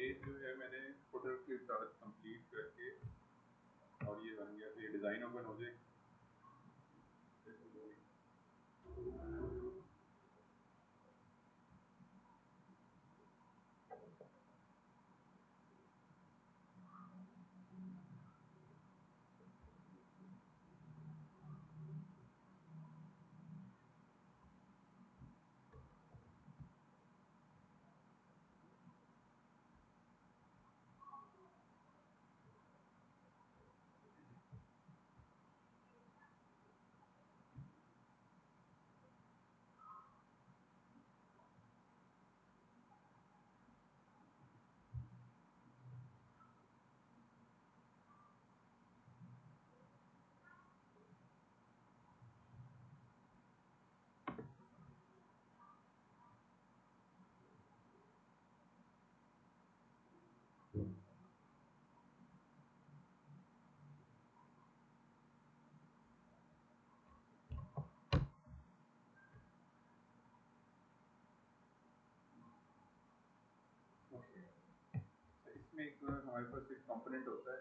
Page जो है मैंने फुटर के साथ कंप्लीट करके और ये बन गया। तो ये डिज़ाइन ओपन हो जाए। ओके, तो इसमें एक हमारे पास एक कंपोनेंट होता है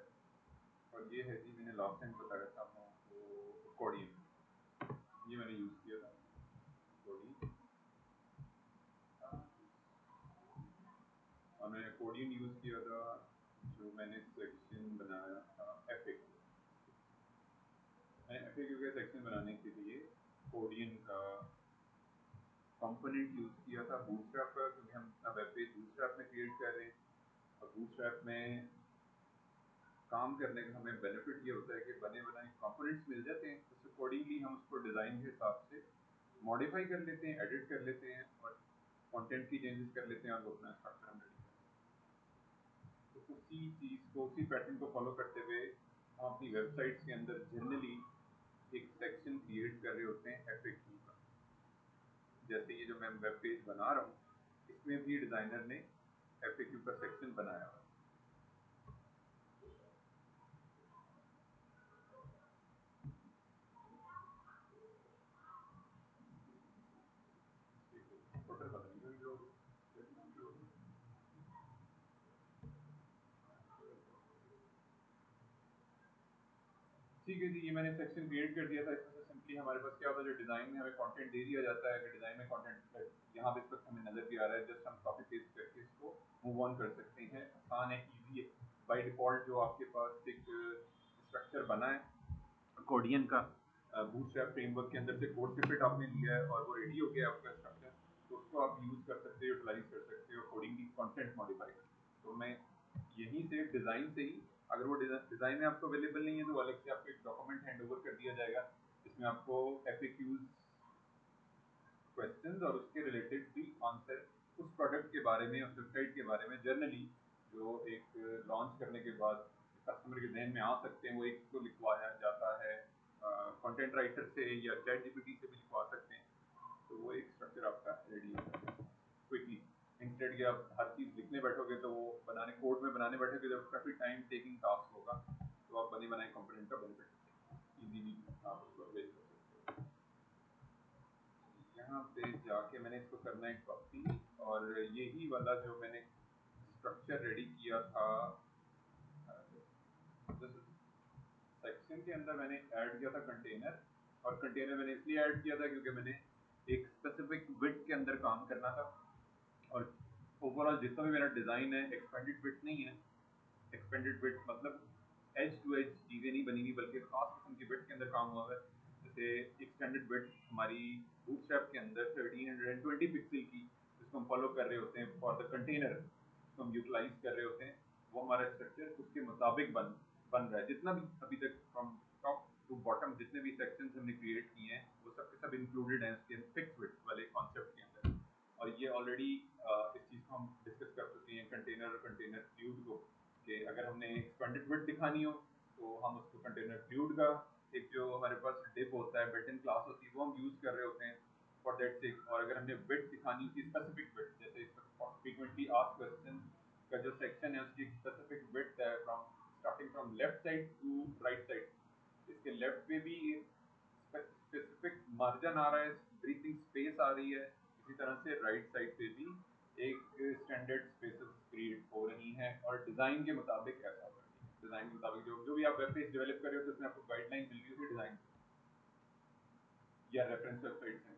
और ये है जी, मैंने लास्ट टाइम बताया था आपको कोडियन। ये मैंने यूज़ किया था कोडियन, और मैंने कोडियन यूज़ किया था जो मैंने सेक्शन बनाया था एफएक्यू। मैंने एफएक्यू का सेक्शन बनाने के लिए कोडियन का कंपोनेंट यूज़ किया था बूटस्ट्रैप का, क्योंकि हम अपना वेब पेज बूटस्ट्रैप में क्रिएट कर रहे हैं और बूटस्ट्रैप में काम करने का हमें बेनिफिट ये होता है कि बने बनाए कंपोनेंट्स मिल जाते हैं, उससे अकॉर्डिंगली हम उसको डिज़ाइन के हिसाब से मॉडिफाई कर लेते हैं, एडिट कर लेते हैं और कंटेंट की चेंजेस कर लेते हैं और वो अपना स्ट्रक्चर हम रेडी करते हैं। तो उसी चीज़ को, उसी पैटर्न को फॉलो करते हुए हम अपनी वेबसाइट्स के अंदर जनरली एक सेक्शन क्रिएट कर रहे होते हैं एफएक्यू का। जैसे ये जो मैं वेब पेज बना रहा हूँ, इसमें भी डिज़ाइनर ने एफएक्यू का सेक्शन बनाया हुआ है। ठीक है जी, ये मैंने सेक्शन क्रिएट कर दिया था। इसमें से सिंपली हमारे पास क्या होता है, जो डिज़ाइन में हमें कंटेंट दे दिया जाता है, अगर डिज़ाइन में कंटेंट यहाँ पे इस वक्त हमें नज़र भी आ रहा है, जस्ट हम कॉपी पेस्ट करके इसको मूव ऑन कर सकते हैं। आसान है, ईजी है। बाय डिफ़ॉल्ट जो आपके पास एक स्ट्रक्चर बना है कोडियन का, बूटस्ट्रैप फ्रेमवर्क के अंदर से कोड स्निपेट आपने लिया है और वो रेडी हो गया आपका स्ट्रक्चर, तो उसको आप यूज़ कर सकते हो, यूटिलाइज कर सकते हो, अकॉर्डिंगली कंटेंट मॉडिफाई कर सकते हो। तो मैं यहीं से डिज़ाइन से ही, अगर वो डिज़ाइन में आपको अवेलेबल नहीं है तो अलग से आपको एक डॉक्यूमेंट हैंड ओवर कर दिया जाएगा, जिसमें आपको एफएक्यूज क्वेश्चंस और उसके रिलेटेड भी आंसर उस प्रोडक्ट के बारे में, उस वेबसाइट के बारे में जनरली जो एक लॉन्च करने के बाद कस्टमर के जहन में आ सकते हैं, वो एक तो लिखवाया जाता है कंटेंट राइटर से या चैट जीपीटी से भी लिखवा सकते हैं। तो वो एक स्ट्रक्चर आपका रेडी हो जाता है क्विकली। इंस्टेड कि आप हर चीज़ लिखने बैठोगे तो वो बनाने, कोड में बनाने बैठोगे जब काफ़ी टाइम टेकिंग टास्क होगा, तो आप बने बनाए कंपोनेंट का बेनिफिट इजीली आप उसको अवेल कर सकते हो। यहाँ पे जाके मैंने इसको करना है कॉपी, और यही वाला जो मैंने स्ट्रक्चर रेडी किया था सेक्शन के अंदर, मैंने ऐड किया था कंटेनर। और कंटेनर मैंने इसलिए ऐड किया था क्योंकि मैंने एक स्पेसिफिक विड्थ के अंदर काम करना था, और ओवरऑल जितना भी मेरा डिज़ाइन है एक्सपेंडेड विड्थ नहीं है। एक्सपेंडेड विड्थ मतलब एज टू एज चीज़ें नहीं बनी हुई, बल्कि खास किस्म की विड्थ के अंदर काम हुआ है। जैसे एक्सटेंडेड विड्थ हमारी बूटस्ट्रैप के अंदर 1320 पिक्सल की, जिसको हम फॉलो कर रहे होते हैं फॉर द कंटेनर, जिसको हम यूटिलाइज कर रहे होते हैं, वो हमारा स्ट्रक्चर उसके मुताबिक बन रहा है। जितना भी अभी तक फ्रॉम टॉप टू बॉटम जितने भी सेक्शंस हमने क्रिएट किए हैं, वो सब के सब इंक्लूडेड हैं इसके फिक्स विड्थ वाले कॉन्सेप्ट के अंदर। और ये ऑलरेडी इस चीज़ को हम डिस्कस कर चुके हैं कंटेनर और कंटेनर फ्लूइड को, कि अगर हमने एक्सपेंडेड विड्थ दिखानी हो तो हम उसको कंटेनर फ्लूइड का एक जो हमारे पास डिप होता है, बिल्ट इन क्लास होती है, वो हम यूज़ कर रहे होते हैं फॉर दैट सेक। और अगर हमने विड्थ दिखानी होती है, स्पेसिफिक विड्थ, जैसे फ्रीक्वेंटली आस्क्ड क्वेश्चन का जो सेक्शन है उसकी स्पेसिफिक विड्थ है, from starting from left side to right side. इसके लेफ्ट पे भी स्पेसिफिक मार्जिन आ रहा है, ब्रीथिंग स्पेस आ रही है, इसी तरह से राइट साइड पे भी एक स्टैंडर्ड स्पेसेस क्रिएट हो रही हैं और डिज़ाइन के मुताबिक ऐसा हो रही है। डिज़ाइन के मुताबिक जो जो भी आप वेब पेज डेवलप कर रहे हो तो उसमें आपको गाइडलाइन मिल रही होगी डिज़ाइन या रेफरेंस वेबसाइट से।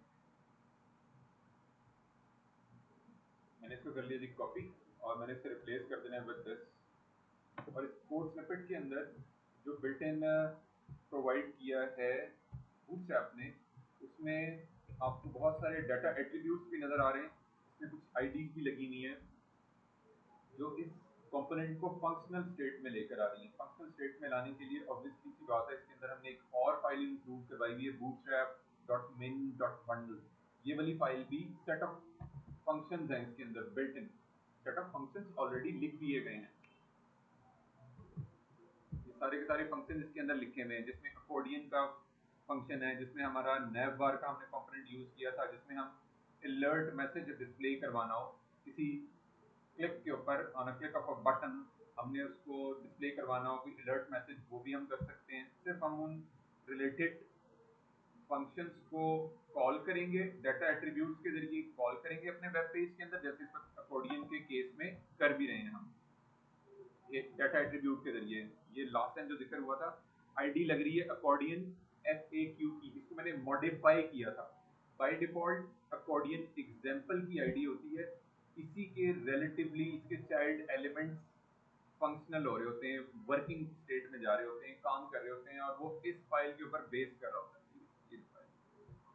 मैंने इसको कर लिया जी कॉपी और मैंने इसे रिप्लेस कर देना है विद दिस। और इस कोड स्निपेट के अंदर जो बिल्ट इन प्रोवाइड किया है बूटस्ट्रैप ने, उसमें आपको बहुत सारे डाटा एट्रीब्यूट्स भी नज़र आ रहे हैं। इसमें कुछ आईडीज भी लगी हुई हैं जो इस कंपोनेंट को फंक्शनल स्टेट में लेकर आ रही है। फंक्शनल स्टेट में लाने के लिए ऑब्वियसली सी बात है, इसके अंदर हमने एक और फाइल इंक्लूड करवाई हुई है bootstrap.min.bundle। ये वाली फाइल भी सेट ऑफ फंक्शंस हैं इसके अंदर built in. Set of functions already लिख दिए गए हैं। ये सारे के सारे फंक्शन इसके अंदर लिखे हुए हैं, जिसमें अकॉर्डियन का फंक्शन है, जिसमें हमारा नैव बार का हमने कंपोनेंट यूज किया था, जिसमें हम अलर्ट मैसेज डिस्प्ले करवाना हो किसी क्लिक के ऊपर, on a click of a button हमने उसको डिस्प्ले करवाना हो कोई अलर्ट मैसेज, वो भी हम कर सकते हैं। सिर्फ हम उन रिलेटेड फंक्शंस को कॉल करेंगे, डाटा एट्रीब्यूट्स के जरिए कॉल करेंगे अपने वेब पेज के अंदर, जैसे इस अकॉर्डियन के केस में कर भी रहे हैं हम एक डाटा एट्रीब्यूट के जरिए। ये लास्ट टाइम जो जिक्र हुआ था, आईडी लग रही है अकॉर्डियन FAQ की, इसको मैंने मॉडिफाई किया था। बाय डिफॉल्ट अकॉर्डियन एग्जाम्पल की आईडी होती है, इसी के रिलेटिवली इसके चाइल्ड एलिमेंट्स फंक्शनल हो रहे होते हैं, वर्किंग स्टेट में जा रहे होते हैं, काम कर रहे होते हैं, और वो इस फाइल के ऊपर बेस कर रहा होता है।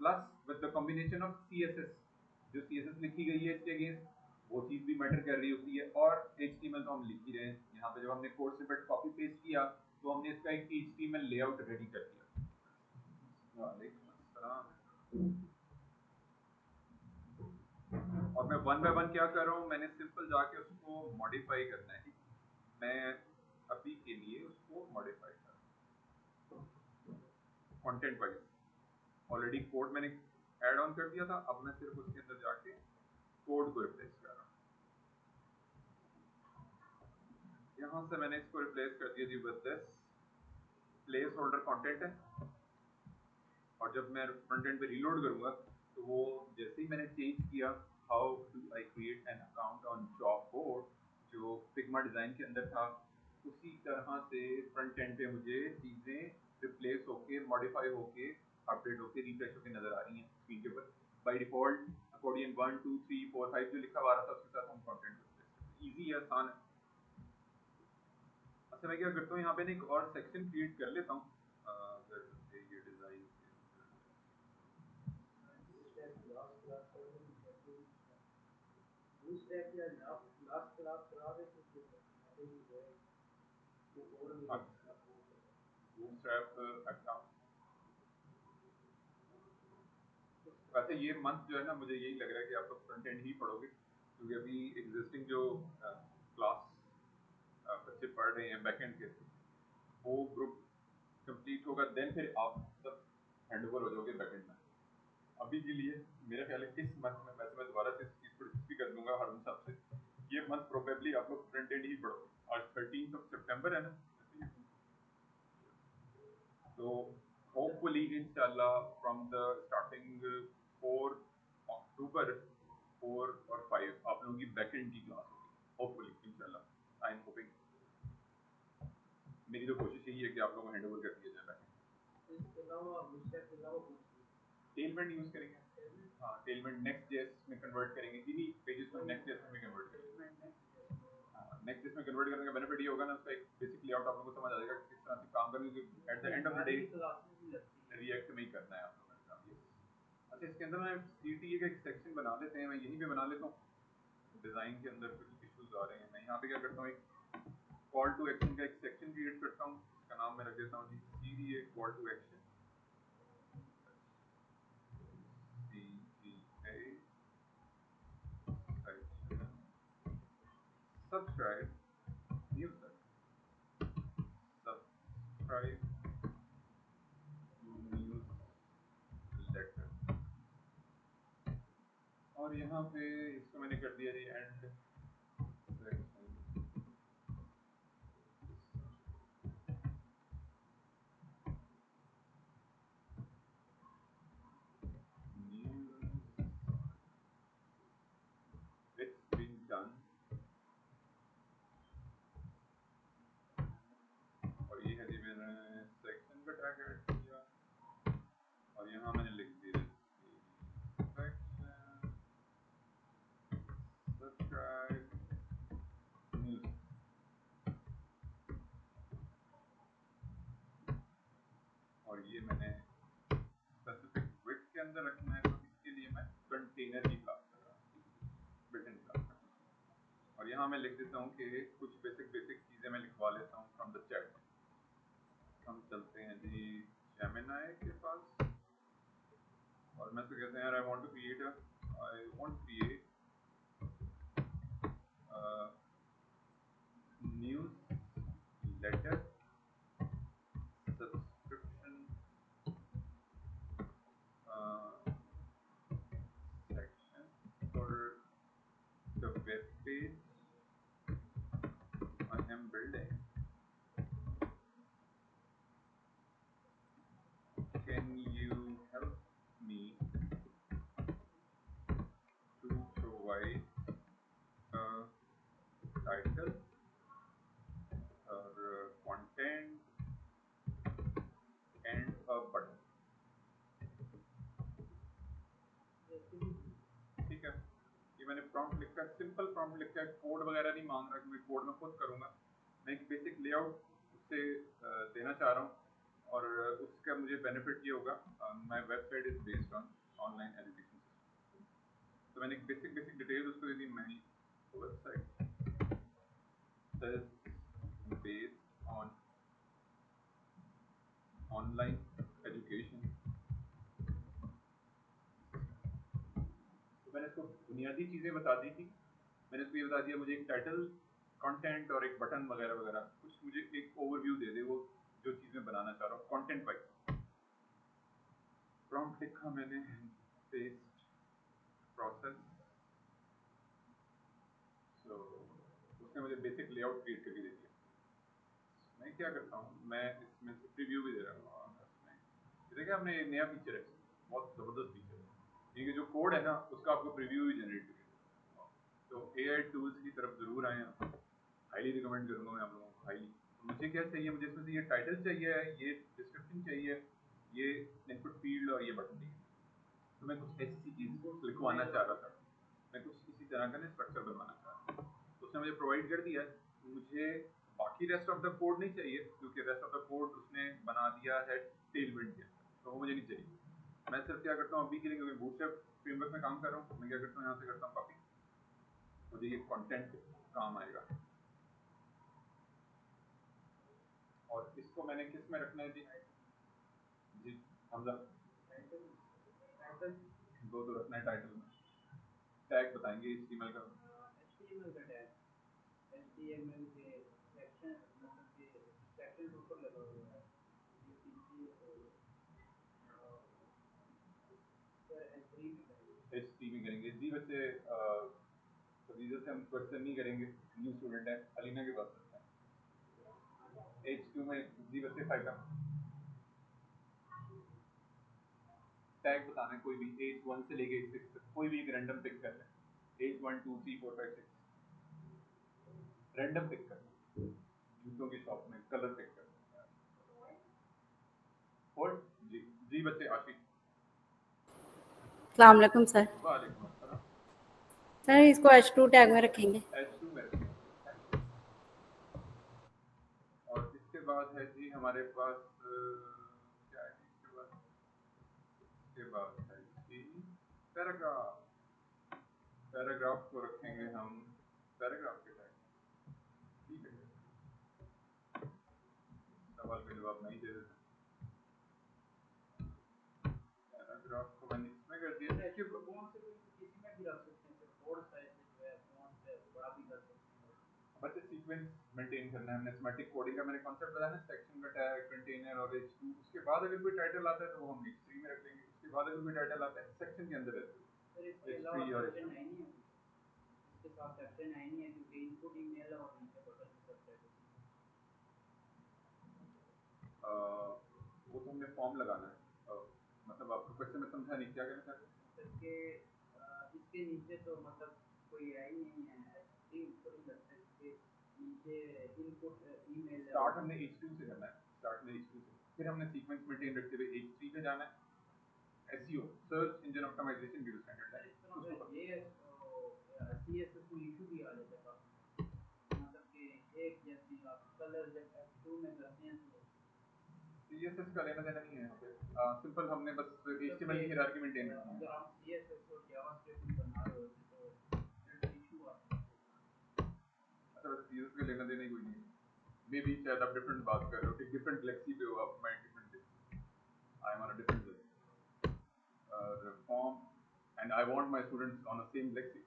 Plus with the combination of CSS, जो CSS लिखी गई है इसके अगेंस्ट, वो चीज़ भी मैटर कर रही होती है। और HTML तो हम लिख ही रहे हैं यहाँ पे। जब हमने कोड स्निपेट कॉपी पेस्ट किया तो हमने इसका एक HTML लेआउट रेडी कर दिया। वालेकुम अस्सलाम। और मैं वन बाय वन क्या कर रहा हूँ, मैंने सिंपल जाके उसको मॉडिफाई करना है। मैं अभी के लिए उसको मॉडिफाई कर रहा हूँ कंटेंट वाइज। ऑलरेडी कोड मैंने ऐड ऑन कर दिया था, अब मैं सिर्फ उसके अंदर जाके कोड को रिप्लेस कर रहा हूँ। यहाँ से मैंने इसको रिप्लेस कर दिया जी with this placeholder content है। और जब मैं फ्रंट एंड पे रीलोड करूंगा तो वो जैसे ही मैंने चेंज किया how do I create an account on job board, जो फिग्मा डिजाइन के अंदर था, उसी तरह से फ्रंट एंड पे मुझे चीजें रिप्लेस होके, मॉडिफाई होके, अपडेट होके, रिफ्रेश होके नजर आ रही हैं स्क्रीन के ऊपर। बाय डिफॉल्ट अकॉर्डियन 1 2 3 4 5 जो लिखा हुआ रहा था उसके साथ हम कंटेंट इजी है, आसान है। अच्छा मैं क्या करता हूँ, यहाँ पे ना एक और सेक्शन क्रिएट कर लेता हूँ। अगर ये डिजाइन बूटस्ट्रैप अकाउंट, वैसे ये मंथ जो है ना, मुझे यही लग रहा है कि आप लोग फ्रंट एंड ही पढ़ोगे, क्योंकि अभी एग्जिस्टिंग जो क्लास बच्चे पढ़ रहे हैं बैक एंड के, वो ग्रुप कंप्लीट होगा, देन फिर आप सब हैंड ओवर हो जाओगे बैक एंड में। अभी के लिए मेरा ख्याल है इस मंथ में, वैसे मैं दोबारा से इस चीज़ को डिस्कस भी कर दूंगा हारून साहब से, ये मंथ प्रोबेबली आप लोग फ्रंट एंड ही पढ़ोगे। आज 13 सितंबर है ना, तो होपफुली इंशाल्लाह फ्रॉम द स्टार्टिंग 4 अक्टूबर 4 और 5 आप लोगों की बैकएंड की क्लास होगी होपफुली इंशाल्लाह। आई एम होपिंग, मेरी तो कोशिश यही है कि आप लोगों को हैंड ओवर कर दिया जाए बैकएंड। इसके अलावा बूटस्ट्रैप के अलावा टेलमेंट यूज करेंगे। हाँ, टेलमेंट नेक्स्ट जेएस में कन्वर्ट करेंगे, इन्हीं पेजेस को नेक्स्ट जेएस में कन्वर्ट करेंगे। नेक्स्ट जेएस में कन्वर्ट करने का बेनिफिट ये होगा ना, उसका एक बेसिक लेआउट आप लोगों को समझ आ जाएगा कि किस तरह से काम करने, क्योंकि at the end of the day react में ही करना है आप लोगों ने काम। अच्छा, इसके अंदर मैं CTA का एक सेक्शन बना लेते हैं, मैं यहीं पे बना लेता हूँ। डिज़ाइन के अंदर कुछ इश्यूज आ रहे हैं, मैं यहाँ पे क्या करता हूँ, एक कॉल टू एक्शन का एक सेक्शन क्रिएट करता हूँ, इसका नाम मैं रख देता हूँ जी CTA call to action. Subscribe news, subscribe newsletter. और यहाँ पे इसको मैंने कर दिया जी एंड और यहाँ मैंने लिख दिया सब्सक्राइब न्यूज़। और ये मैंने स्पेसिफिक विड्थ के अंदर रखना है, तो इसके लिए मैं कंटेनर की क्लास कर रहा हूँ, बिल्ट-इन क्लास। और यहाँ मैं लिख देता हूँ कि कुछ बेसिक चीज़ें मैं लिखवा लेता हूँ फ्रॉम द चैट। हम चलते हैं जी जेमिनी के पास और मैं तो कहते हैं यार I want to create newsletter subscription section for the web page I am building. Can you help me to provide a title or content and a button? ठीक है, ये मैंने प्रॉम्प्ट लिखा है, सिंपल प्रॉम्प्ट लिखा है, code वगैरह नहीं मांग रहा कि मैं कोड में खुद करूँगा। मैं एक बेसिक लेआउट उससे देना चाह रहा हूँ और उसका मुझे बेनिफिट ये होगा, my website is based on online education system. तो मैंने एक बेसिक डिटेल उसको दे दी, मेरी website is based on online education। तो मैंने इसको बुनियादी चीज़ें बता दी थी, मैंने इसको ये बता दिया मुझे एक टाइटल, कंटेंट और एक बटन वगैरह वगैरह, कुछ मुझे एक ओवरव्यू दे दे वो जो चीज़ मैं बनाना चाह रहा हूँ कंटेंट वाइज। प्रॉम्प्ट लिखा मैंने, पेस्ट प्रोसेस। सो उसने मुझे बेसिक लेआउट क्रिएट करके दे दिया। मैं क्या करता हूँ, मैं इसमें से प्रीव्यू भी दे रहा हूँ। देखिए हमने एक नया फीचर है, बहुत ज़बरदस्त फीचर है, ये जो कोड है ना उसका आपको प्रीव्यू भी जनरेट करेगा। तो एआई टूल्स की तरफ ज़रूर आए आप, हाईली रिकमेंड करूँगा मैं आप लोगों को, हाईली। तो मुझे क्या चाहिए, मुझे इसमें से ये टाइटल चाहिए, ये डिस्क्रिप्शन चाहिए, ये इनपुट फील्ड और ये बटन चाहिए। तो मैं कुछ ऐसी चीज़ लिखवाना चाह रहा था, मैं कुछ इसी तरह का ना स्ट्रक्चर बनवाना चाह रहा था। तो उसने मुझे प्रोवाइड कर दिया है, मुझे बाकी रेस्ट ऑफ द कोड नहीं चाहिए क्योंकि रेस्ट ऑफ द कोड उसने बना दिया है टेलविंड के अंदर, तो वो मुझे नहीं चाहिए। मैं सिर्फ क्या करता हूँ अभी के लिए, क्योंकि बूटस्ट्रैप फ्रेमवर्क में काम कर रहा हूँ, मैं क्या करता हूँ यहाँ से करता हूँ कॉपी, मुझे ये कंटेंट काम आएगा। और इसको मैंने किस में रखना है जी? जी हमजा, दो तो रखना है टाइटल में। टैग बताएंगे HTML का, HTML का टैग, HTML के सेक्शन, मतलब कि सेक्शन के ऊपर लगा हुआ है सर, H3 में करेंगे जी बच्चे। फरीदा से हम क्वेश्चन नहीं करेंगे, न्यू स्टूडेंट है, अलीना के पास रखते हैं। H2 में जी बच्चे 5 का टैग बताना है, कोई भी H1 से लेके H6 तक, कोई भी एक रैंडम पिक कर लें, H1 2 3 4 5 6 रैंडम पिक कर, जूतों की शॉप में कलर पिक कर। और जी जी बच्चे आशीष, अस्सलाम वालेकुम सर। वालेकुम अस्सलाम। सर इसको H2 टैग में रखेंगे। H2 में रखेंगे। और इसके बाद है जी हमारे पास क्या है जी, इसके बाद है जी पैराग्राफ। पैराग्राफ को रखेंगे हम पैराग्राफ के टैग, ठीक है, सवाल का जवाब नहीं दे देते। पैराग्राफ को मैंने इसमें कर दिया, इसके कौन से किसी में भी रख सकते हैं, फोर्ड साइज जो है फोन से बड़ा भी कर सकते हैं। बस सीक्वेंस मेंटेन करना है, हमने सिमेटिक कोडिंग का मैंने कॉन्सेप्ट बताया ना, सेक्शन का टैग, कंटेनर और H2। उसके बाद अगर कोई टाइटल आता है तो वो हम H3 में रख लेंगे, उसके बाद अगर कोई टाइटल आता है सेक्शन के अंदर रहते हैं H3 और H2। इसके साथ सेक्शन है नहीं है क्योंकि इनपुट ईमेल और नीचे बटन में सबटाइटल। वो तो हमने फॉर्म लगाना है। मतलब आपको क्वेश्चन में समझा नहीं, क्या कहना चाहते हैं? मतलब कि इसके नीचे तो मतलब कोई है ही नहीं है, H3 ऊपर ही लगता है, इसके नीचे इनपुट ईमेल। स्टार्ट हमने H2 से करना है, स्टार्ट में H2 से, फिर हमने सीक्वेंस मेंटेन रखते हुए H3 पे जाना है, एसईओ, सर्च इंजन ऑप्टिमाइजेशन की जो स्टैंडर्ड है सर इस तरह उसको का ये सीएसएस को इशू भी आ जाता है काफी, मतलब कि एक जैसी आप कलर जब F2 में करते हैं तो सीएसएस का लेना देना नहीं है यहाँ पे। सिंपल हमने बस मतलब एचटीएमएल कि की हायरार्की मेंटेन रखनी है। अगर हम सीएसएस और जावास्क्रिप्ट में बना रहे होते तो फिर इशू आता है। अच्छा बस सीएसएस का लेना देना ही कोई नहीं है। मे बी शायद आप डिफरेंट बात कर रहे हो कि डिफरेंट लेक्सी पे हो आप, मैं different, I am on a different form and I want my students on the same lexi,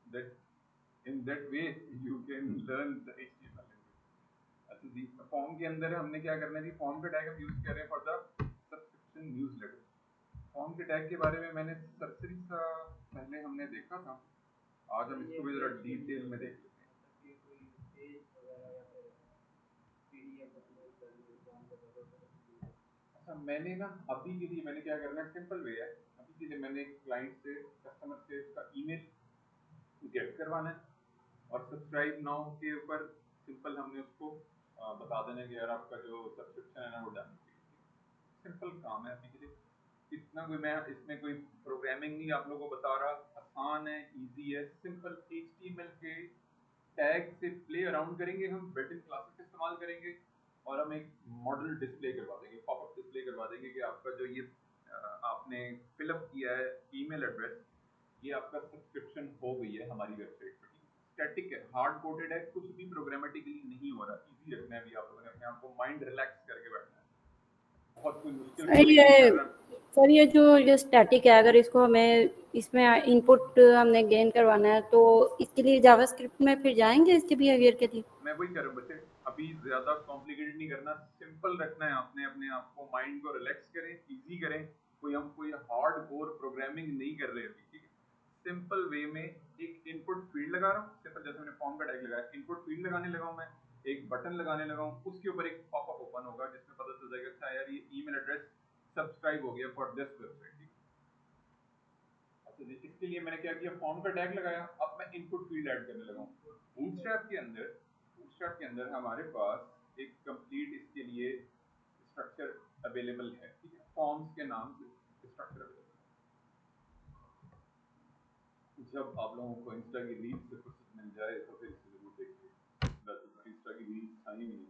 that in that way you can learn the HTML language. अच्छा जी, फॉर्म के अंदर हमने क्या करना है जी, फॉर्म का टैग हम यूज कर रहे हैं for the subscription newsletter. Form के टैग के बारे में मैंने सरसरी सा पहले हमने देखा था, आज हम ये इसको भी जरा पेज के लिए डिटेल में देख लेते हैं। मतलब कि कोई पेज वगैरह या फिर पीडीएफ अपलोड करनी हो फॉर्म का जरूरत अच्छा मैंने ना अभी के लिए मैंने क्या करना है, सिंपल वे है, अभी के लिए मैंने क्लाइंट से, कस्टमर से उसका ईमेल गेट करवाना है और सब्सक्राइब नाउ के ऊपर सिंपल हमने उसको बता देना कि यार आपका जो सब्सक्रिप्शन है ना वो डन। सिंपल काम है अभी के लिए, इतना कोई मैं इसमें कोई प्रोग्रामिंग नहीं आप लोगों को बता रहा, आसान है, इजी है, सिंपल HTML के टैग से प्ले अराउंड करेंगे, हम बिल्ट इन क्लासेस इस्तेमाल करेंगे और हम एक मॉडल डिस्प्ले करवा देंगे, पॉपअप डिस्प्ले करवा देंगे कि आपका जो ये आपने फिलअप किया है ईमेल एड्रेस, ये आपका सब्सक्रिप्शन हो गई है हमारी वेबसाइट पर। स्टैटिक है, हार्ड कोडेड है, कुछ भी प्रोग्रामेटिकली नहीं हो रहा, इजी रखना है, अभी आप लोगों ने अपने आप को माइंड रिलैक्स करके बैठना है, बहुत कोई मुश्किल सर कोडिंग नहीं ये कर रहा। सर ये जो ये स्टैटिक है, अगर इसको हमें इसमें इनपुट हमने गेन करवाना है तो इसके लिए जावास्क्रिप्ट में फिर जाएंगे इसके बिहेवियर के लिए। मैं वही कह रहा हूँ बच्चे, अभी ज्यादा कॉम्प्लिकेटेड नहीं करना, सिंपल रखना है, आपने अपने आप को माइंड को रिलैक्स करें, इजी करें, कोई हार्ड कोर प्रोग्रामिंग नहीं कर रहे अभी, ठीक है। सिंपल वे में एक इनपुट फील्ड लगा रहा हूँ, सिंपल जैसे मैंने फॉर्म का टैग लगाया, इनपुट फील्ड लगाने लगा हूँ, मैं एक बटन लगाने लगा हूँ, उसके ऊपर एक पॉपअप ओपन होगा जिसमें पता चल जाएगा अच्छा यार ये ईमेल एड्रेस सब्सक्राइब हो गया फॉर दिस वेबसाइट। अच्छा जी, इसके लिए मैंने क्या किया, फॉर्म का टैग लगाया, अब मैं इनपुट फील्ड ऐड करने लगा हूँ। बूटस्ट्रैप के अंदर हमारे पास एक कंप्लीट इसके लिए स्ट्रक्चर अवेलेबल है, ठीक है, फॉर्म्स के नाम से स्ट्रक्चर अवेलेबल है। जब आप लोगों को इंस्टा की रील से फुर्सत मिल जाए तो फिर इसे जरूर देखिए, वैसे तो इंस्टा की रील्स आई नहीं है।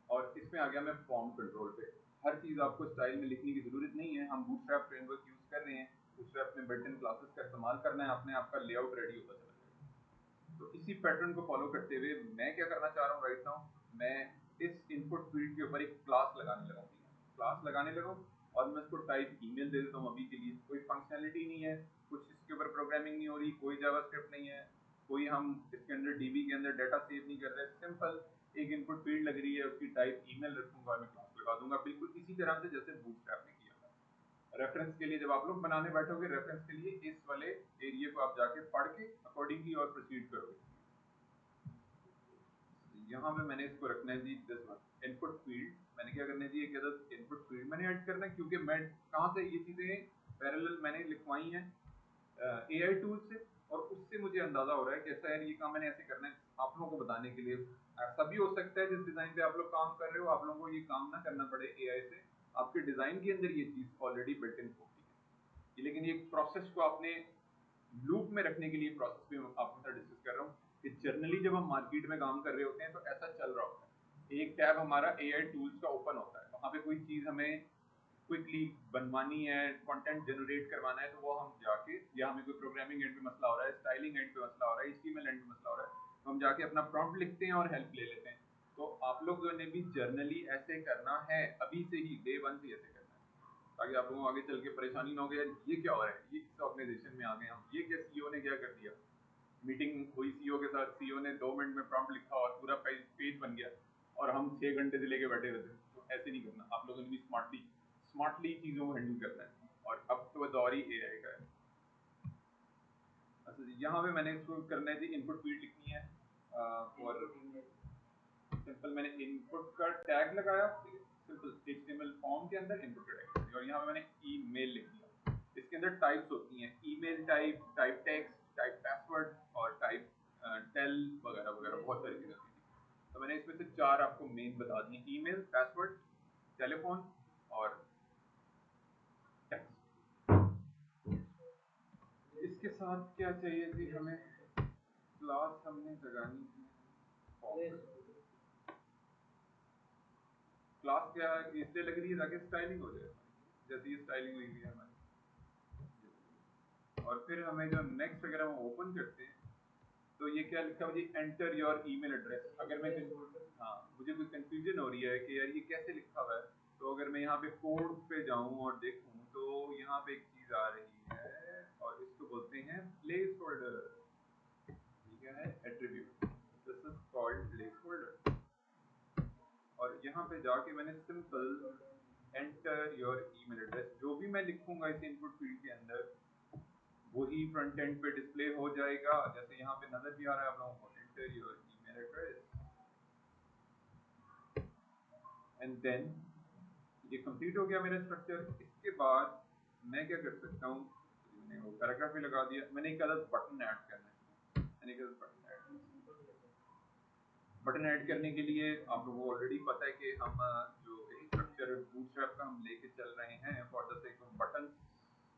और इसमें आ गया मैं फॉर्म कंट्रोल पे, हर चीज आपको स्टाइल में लिखने की जरूरत नहीं है, हम बूटस्ट्रैप फ्रेमवर्क यूज कर रहे हैं, बूटस्ट्रैप में बिल्ट इन क्लासेस का इस्तेमाल करना है, अपने आपका लेआउट रेडी होता चला जाएगा। तो इसी पैटर्न को फॉलो करते हुए मैं क्या करना चाह रहा हूँ राइट नाउ, मैं इस इनपुट फील्ड के ऊपर एक क्लास लगाने लगा हूँ, क्लास लगाने लगा हूँ और मैं उसको टाइप ईमेल दे देता हूँ। अभी के लिए कोई फंक्शनैलिटी नहीं है, कुछ इसके ऊपर प्रोग्रामिंग नहीं हो रही, कोई जावास्क्रिप्ट नहीं है, कोई हम इसके अंदर डीबी के अंदर डाटा सेव नहीं कर रहे, सिंपल एक इनपुट फील्ड लग रही है, उसकी टाइप ईमेल रखूंगा और मैं क्लास लगा दूंगा, बिल्कुल इसी तरह से जैसे बूटस्ट्रैप ने किया था। रेफरेंस के लिए जब आप लोग बनाने बैठोगे, रेफरेंस के लिए इस वाले एरिया को आप जाके पढ़ के अकॉर्डिंगली और प्रोसीड करोगे। यहाँ पे मैंने इसको रखना है जी दिस वन इनपुट फील्ड, मैंने क्या करना है जी, एक इनपुट फील्ड मैंने ऐड करना है, क्योंकि मैं कहाँ से ये चीजें पैरेलल मैंने लिखवाई हैं एआई टूल से, और उससे मुझे अंदाजा हो रहा है कि ऐसा यार ये काम मैंने ऐसे करना है, आप लोगों को बताने के लिए। ऐसा भी हो सकता है जिस डिजाइन पे आप लोग काम कर रहे हो, आप लोगों को ये काम ना करना पड़े एआई से, आपके डिजाइन के अंदर ये चीज ऑलरेडी बिल्ट इन होती है, लेकिन ये प्रोसेस को आपने लूप में रखने के लिए प्रोसेस में आपके साथ डिस्कस कर रहा हूँ कि जर्नली जब हम मार्केट में काम कर रहे होते हैं तो ऐसा चल रहा होता है, एक टैब हमारा एआई टूल्स का ओपन होता है, वहां पे कोई चीज हमें क्विकली बनवानी है, कंटेंट जनरेट करवाना है, तो वो हम जाके, या हमें कोई प्रोग्रामिंग एंड पे मसला हो रहा है, स्टाइलिंग एंड पे मसला हो रहा है, एचटीएमएल एंड पे मसला हो रहा है, तो हम जाके अपना प्रॉम्प्ट लिखते हैं और हेल्प ले लेते हैं। तो आप लोगों ने भी जर्नली ऐसे करना है, अभी से ही डे वन से ऐसे करना है, ताकि आप लोगों को आगे चल के परेशानी ना हो गया ये क्या हो रहा है, ये किस ऑर्गेनाइजेशन में आ गए हम, ये क्या सीईओ ने क्या कर दिया। मीटिंग हुई सीईओ के साथ, सीईओ ने 2 मिनट में प्रॉम्प्ट लिखा और पूरा पेज बन गया और हम 6 घंटे से लेके बैठे रहते हैं, तो ऐसे नहीं करना, आप लोगों ने भी स्मार्टली चीजों को हैंडल करना है, और अब तो दौर ही एआई का है। अच्छा जी, यहाँ पे मैंने इसको करना है जी, इनपुट फील्ड लिखनी है और सिंपल मैंने इनपुट का टैग लगाया, सिंपल एचटीएमएल फॉर्म के अंदर इनपुट का टैग, और यहाँ पे मैंने ईमेल लिख दिया। इसके अंदर टाइप्स होती हैं, email type, type text, type password और टाइप टेल वगैरह वगैरह, बहुत सारी चीजें होती हैं। तो मैंने इसमें से 4 आपको मेन बता दी, ईमेल, पासवर्ड, टेलीफोन और टेक्स्ट। इसके साथ क्या चाहिए जी हमें, क्लास हमने लगानी है, क्लास क्या है इसलिए लग रही है ताकि स्टाइलिंग हो जाए, जैसे ये स्टाइलिंग हुई है हमारी। और फिर हमें जो नेक्स्ट अगर हम ओपन करते हैं तो ये क्या लिखा हुआ जी, एंटर योर ईमेल एड्रेस। अगर मैं हाँ मुझे कोई कंफ्यूजन हो रही है कि यार ये कैसे लिखा हुआ है, तो अगर मैं यहाँ पे कोड पे जाऊँ और देखूँ तो यहाँ पे एक चीज आ रही है और इसको बोलते हैं प्लेस होल्डर। ठीक है, attribute, this is called place holder. और यहाँ पे जाके मैंने simple enter your email address, जो भी मैं लिखूंगा इस इनपुट फील्ड के अंदर वही फ्रंट एंड पे डिस्प्ले हो जाएगा। जैसे यहाँ पे नजर भी आ रहा है आप लोगों को, enter your email address and then ये कंप्लीट हो गया मेरा स्ट्रक्चर। इसके बाद मैं क्या कर सकता हूँ, मैंने वो पैराग्राफ भी लगा दिया, मैंने एक अलग बटन ऐड करना है, मैंने एक अलग बटन ऐड करने के लिए आप लोगों को ऑलरेडी पता है कि हम जो स्ट्रक्चर बूटस्ट्रैप का हम लेके चल रहे हैं, for the sake off button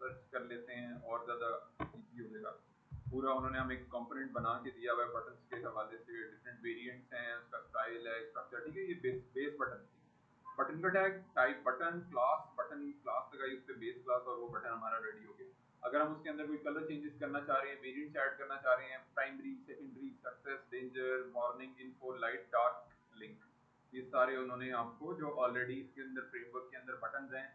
search कर लेते हैं और ज़्यादा इजी हो जाएगा। पूरा उन्होंने हमें एक कंपोनेंट बना के दिया हुआ है बटन्स के हवाले से, डिफरेंट वेरिएंट्स हैं, उसका स्टाइल है, स्ट्रक्चर, ठीक है। ये बेस बटन, बटन का tag type button class, button class लगाई उस पर बेस क्लास और वो बटन हमारा रेडी हो गया। अगर हम उसके अंदर कोई कलर चेंजेस करना चाह रहे हैं, वेरिएंट्स ऐड करना चाह रहे हैं, primary, secondary, success, danger, warning, info, light, dark, link, ये सारे उन्होंने आपको जो ऑलरेडी इसके अंदर फ्रेमवर्क के अंदर बटन हैं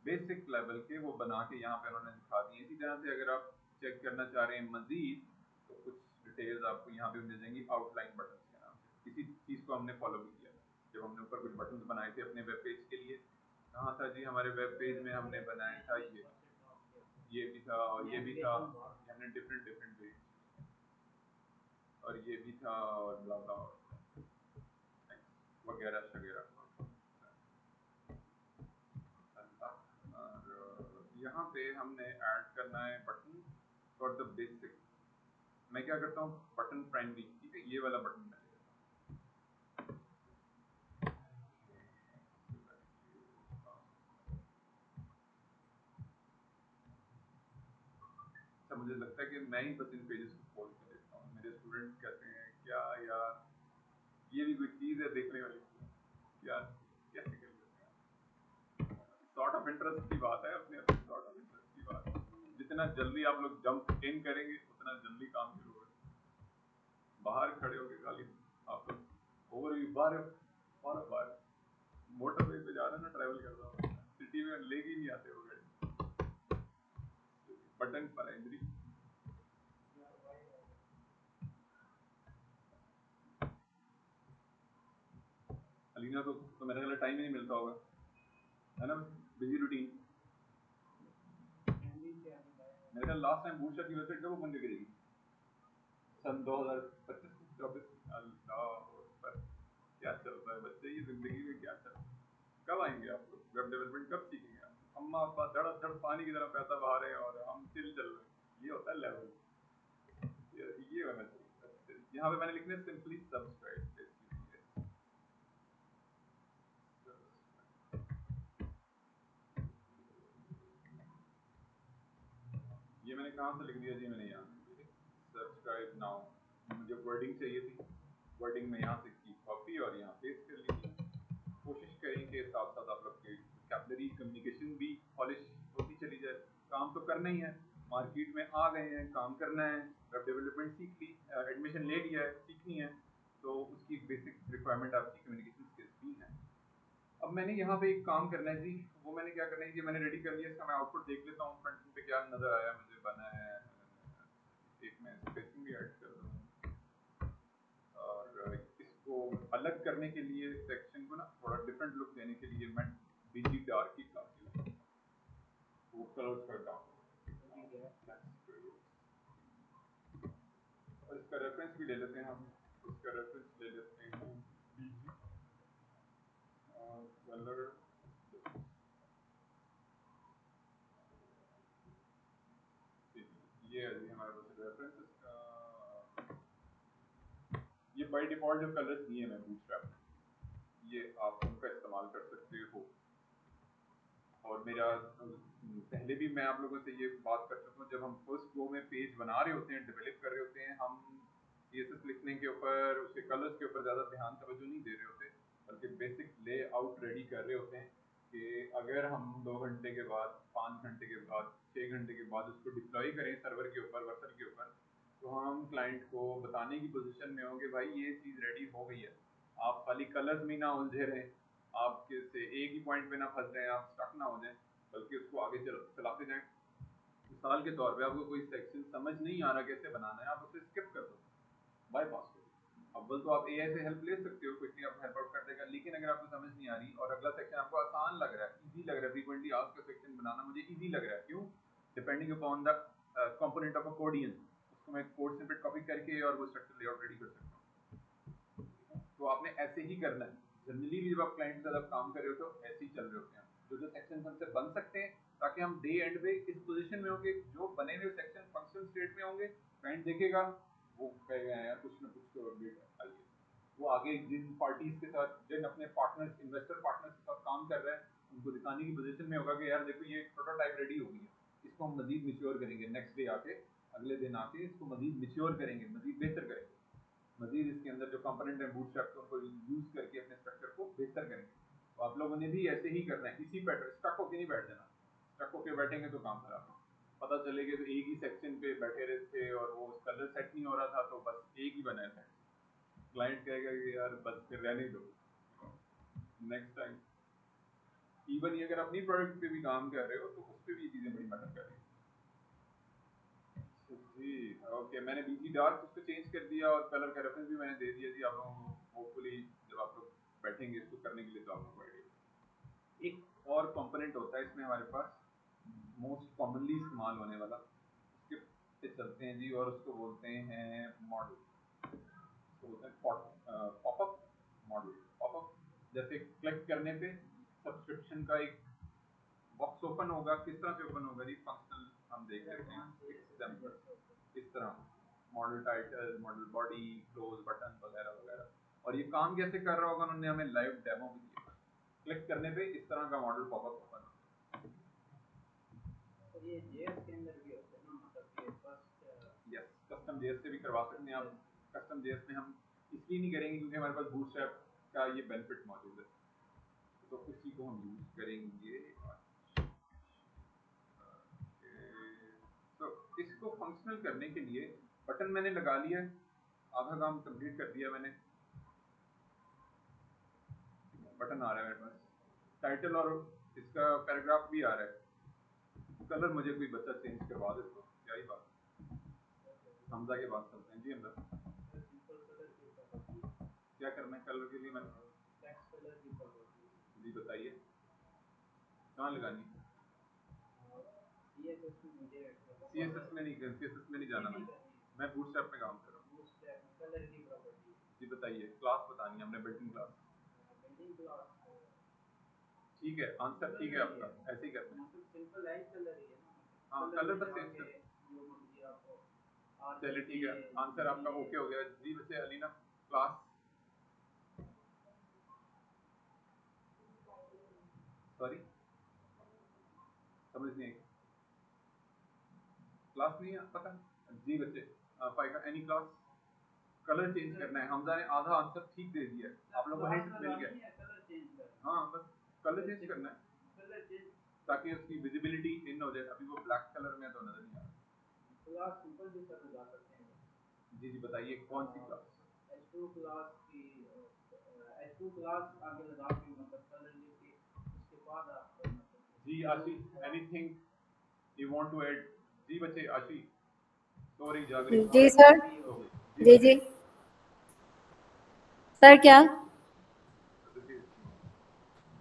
बेसिक लेवल के वो बना के यहाँ पे उन्होंने दिखा दिए। इसी तरह से अगर आप चेक करना चाह रहे हैं मजीद तो कुछ डिटेल्स आपको यहाँ पे मिल जाएंगी आउटलाइन बटन के नाम से। इसी चीज़ को हमने फॉलो भी किया जब हमने ऊपर कुछ बटन बनाए थे अपने वेब पेज के लिए। कहाँ था जी हमारे वेब पेज में हमने बनाया था ये भी था और ये भी था, हमने डिफरेंट डिफरेंट वे और ये भी था और ब्ला ब्ला वगैरह वगैरह। और यहाँ पे हमने ऐड करना है बटन फॉर द बेसिक। मैं क्या करता हूँ, बटन प्राइमरी, ठीक है, ये वाला बटन मैं लेता हूँ। मुझे लगता है कि मैं ही बस इन पेजेस को खोल के देखता हूँ, मेरे स्टूडेंट कहते हैं क्या यार ये भी कोई चीज़ है देखने वाली, क्या कैसे कर लेते हैं। सॉर्ट ऑफ इंटरेस्ट की बात है, अपने अपने सॉर्ट ऑफ इंटरेस्ट की बात है। जितना जल्दी आप लोग जंप इन करेंगे उतना जल्दी काम शुरू होगा। बाहर खड़े होके खाली आप लोग ओवरव्यू बार बार बार मोटरवे पे जा रहे हैं ना, ट्रैवल कर रहा हूँ, सिटी में लेके ही नहीं आते वो गाड़ी। बटन प्राइमरी, अलीना तो मेरे ख्याल टाइम ही नहीं मिलता होगा, है ना, बिजी रूटीन। मेरे ख्याल लास्ट टाइम बूटस्ट्रैप की वेबसाइट कब ओपन करके देगी, सन 2025-24। अल्लाह पर क्या चल रहा है बच्चे, ये जिंदगी में क्या चल रहा है, कब आएंगे आप लोग, वेब डेवलपमेंट कब सीखेंगे आप? अम्मा अब्बा धड़ धड़ पानी की तरह पैसा बहा रहे हैं और हम चिल चल रहे हैं, ये होता है लेवल, ये होना चाहिए। यहाँ पे मैंने लिखना है सिंपली सब्सक्राइब, ये मैंने कहाँ से लिख दिया जी, मैंने यहाँ सब्सक्राइब नाउ, मुझे वर्डिंग चाहिए थी, वर्डिंग में यहाँ से की कॉपी और यहाँ पेस्ट कर ली थी। कोशिश करें कि साथ साथ आप लोग की वोकैबुलरी कम्युनिकेशन भी पॉलिश होती चली जाए। काम तो करना ही है, मार्केट में आ गए हैं, काम करना है, वेब डेवलपमेंट सीख ली, एडमिशन ले लिया है, सीखनी है, तो उसकी बेसिक रिक्वायरमेंट आपकी कम्युनिकेशन स्किल्स भी है। अब मैंने यहाँ पे एक काम करना है जी, वो मैंने क्या करना है जी, मैंने रेडी कर लिया, इसका मैं आउटपुट देख लेता हूँ फ्रंट पे क्या नजर आया मुझे बना है। एक मैं स्पेसिंग भी ऐड कर दूँ और इसको अलग करने के लिए सेक्शन को ना थोड़ा डिफरेंट लुक देने के लिए मैं बिजी डार्क की क्लास यूज करता हूँ, वो कलर्स कर डाउन और इसका रेफरेंस भी ले लेते हैं हम, इसका रेफरेंस ले लेते हैं बिजी कलर। ये है जी हमारे पास रेफरेंस इसका, ये बाय डिफॉल्ट जो कलर्स दिए हैं बूटस्ट्रैप में, ये आप उनका इस्तेमाल कर सकते हो। और मेरा पहले भी मैं आप लोगों से ये बात कर चुका हूँ, जब हम फर्स्ट गो में पेज बना रहे होते हैं, डेवलप कर रहे होते हैं, हम CSS लिखने के ऊपर, उसके कलर्स के ऊपर ज़्यादा ध्यान तवज्जो नहीं दे रहे होते, बल्कि बेसिक लेआउट रेडी कर रहे होते हैं कि अगर हम 2 घंटे के बाद, 5 घंटे के बाद, 6 घंटे के बाद उसको डिप्लॉय करें सर्वर के ऊपर, वर्सल के ऊपर, तो हम क्लाइंट को बताने की पोजीशन में होंगे भाई ये चीज़ रेडी हो गई है, आप खाली कलर्स में ना उलझे रहें, आप से एक ही पॉइंट पे ना फंस जाएं, आप स्टक ना हो जाएं, बल्कि उसको आगे चलाते जाएं। मिसाल के तौर पे आपको कोई सेक्शन समझ नहीं आ रहा कैसे बनाना है, आप उसे स्किप कर दो, बाईपास करो। अव्वल तो आप AI से हेल्प ले सकते हो, क्विकली आपको हेल्प आउट कर देगा, लेकिन अगर आपको समझ नहीं आ रही और अगला सेक्शन आपको आसान लग रहा है, इजी लग रहा है, फ्रीक्वेंटली आस्क्ड का सेक्शन बनाना मुझे इजी लग रहा है, क्यों? Depending upon the component of accordion, उसको मैं कोड स्निपेट कॉपी करके और वो स्ट्रक्चर लेआउट रेडी कर सकता हूँ। तो आपने ऐसे ही करना है। जनरली भी जब आप क्लाइंट के साथ आप काम कर रहे हो तो ऐसे ही चल रहे होते हैं, जो जो सेक्शन हमसे बन सकते हैं, ताकि हम डे एंड पे इस पोजीशन में होंगे, जो बने हुए सेक्शन फंक्शनल स्टेट में होंगे, क्लाइंट देखेगा, वो कहेगा यार कुछ ना कुछ तो अपडेट आइए, वो आगे जिन पार्टीज के साथ, जिन अपने पार्टनर्स, इन्वेस्टर पार्टनर्स के साथ काम कर रहे हैं, उनको दिखाने की पोजीशन में होगा कि यार देखो ये प्रोटोटाइप रेडी हो गई है, इसको हम मजीद मिच्योर करेंगे, नेक्स्ट डे आके, अगले दिन आके इसको मजीद मिच्योर करेंगे, मजीद बेहतर करेंगे, मजीद इसके अंदर जो कंपोनेंट है बूटस्ट्रैप उनको यूज करके अपने स्ट्रक्चर को बेहतर करेंगे। तो आप लोगों ने भी ऐसे ही करना है, इसी पैटर्न, स्टक होके नहीं बैठ जाना, स्टक होके बैठेंगे तो काम खराब है। पता चलेगा तो एक ही सेक्शन पे बैठे रहते और वो कलर सेट नहीं हो रहा था, तो बस एक ही बनाया था, क्लाइंट कहेगा कि यार बस फिर रहने दो, नेक्स्ट टाइम। इवन ये अगर अपनी प्रोडक्ट पे भी काम कर रहे हो तो उस पे भी चीजें बड़ी मैटर कर रही है। जी ओके, मैंने बीजी डार्क उसको चेंज कर दिया और कलर का रेफरेंस भी मैंने दे दिया जी आप लोगों को, होपफुली जब आप लोग बैठेंगे इसको करने के लिए तो आप लोगों को आइडिया। एक और कंपोनेंट होता है इसमें हमारे पास, मोस्ट कॉमनली इस्तेमाल होने वाला, उसके पे चलते हैं जी, और उसको बोलते हैं मॉडल, उसको बोलते हैं पॉपअप मॉडल। पॉपअप जैसे क्लिक करने पे सब्सक्रिप्शन का एक बॉक्स ओपन होगा, किस तरह से ओपन होगा जी, फंक्शनल हम देख लेते हैं एग्जांपल, इस तरह model title, model body, close button वगैरह वगैरह, और ये काम कैसे कर रहा होगा उन्होंने हमें लाइव डेमो भी दिया, क्लिक करने पे इस तरह का मॉडल पॉपअप ओपन होगा। तो ये जेएस के अंदर भी होता है ना, मतलब ये फर्स्ट यस, कस्टम जेएस से भी करवा सकते हैं आप। कस्टम जेएस में हम इसलिए नहीं करेंगे क्योंकि हमारे पास बूटस्ट्रैप का ये बेनिफिट मौजूद है, तो उसी को हम यूज करेंगे। तो इसको फंक्शनल करने के लिए बटन मैंने लगा लिया है, आधा काम कंप्लीट कर दिया मैंने, बटन आ रहा है मेरे पास, टाइटल और इसका पैराग्राफ भी आ रहा है, कलर मुझे कोई बच्चा चेंज करवा दे तो क्या ही बात, हमजा के बात करते हैं जी। अंदर सिंपल कलर की प्रॉपर्टी, क्या करना है कलर के लिए मैंने, टेक्स्ट कलर की प्रॉपर्टी जी बताइए कहाँ लगानी है? सीएसएस में मुझे CSS में नहीं, CSS में नहीं जाना मैं बूटस्ट्रैप में काम कर रहा हूँ। बूटस्ट्रैप में कलर की प्रॉपर्टी, जी बताइए, क्लास बतानी है हमने, बिल्डिंग क्लास, बिल्डिंग क्लास, ठीक है, आंसर ठीक है आपका, ऐसे ही करते हैं। मतलब सिंपल लाइट कलर ही है ना, हाँ कलर बस चेंज कर, जो मर्जी आपको चलिए ठीक है, आंसर आपका ओके हो गया जी। बच्चे अलीना क्लास, सॉरी समझ नहीं आई, क्लास नहीं है पता जी बच्चे, five any class, colour change करना है, हमजा ने आधा आंसर ठीक दे दिया है, आप लोगों को हिंट मिल गया, कलर चेंज करना, हाँ बस कलर चेंज करना है कलर चेंज ताकि उसकी विजिबिलिटी इन हो जाए, अभी वो ब्लैक कलर में तो नजर नहीं आ रहा। क्लास सिंपल भी सर लगा सकते हैं। जी जी बताइए कौन सी क्लास? H2 क्लास की H2 क्लास आगे लगा के मतलब कलर लेके उसके बाद आप मतलब जी Aashi anything you want to add? जी बच्चे आशी सॉरी जागरी जी सर, हो गई जी बच्चे, जी सर क्या?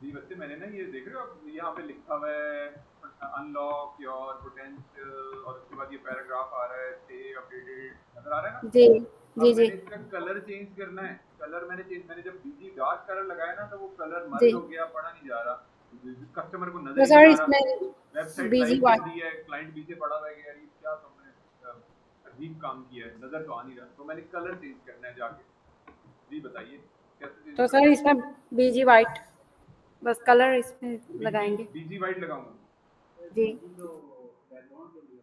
जी बच्चे मैंने ना ये देख रहे हो आप यहाँ पे लिखा हुआ है अनलॉक योर पोटेंशियल, और उसके बाद ये पैराग्राफ आ रहा है, स्टे अपडेटेड, नजर आ रहा है ना? जी जी अब जी मैंने इसका कलर चेंज करना है, कलर मैंने चेंज, मैंने जब बीजी डार्क कलर लगाया ना तो वो कलर जी, मर्ज हो गया, पढ़ा नहीं जा रहा, कस्टमर को नजर तो ही सर नहीं आ रहा, इसमें वेबसाइट बीजी लाइव चल वाट, रही है, क्लाइंट पीछे पड़ा हुआ है कि यार ये क्या तुमने अजीब काम किया है, नजर तो आ नहीं रहा, तो मैंने कलर चेंज करना है जाके। जी बताइए कैसे चेंज तो करूँ? सर इसमें बीजी वाइट, बस कलर इसमें लगाएंगे। बीजी वाइट लगाऊंगा, जी तो बैकग्राउंड के लिए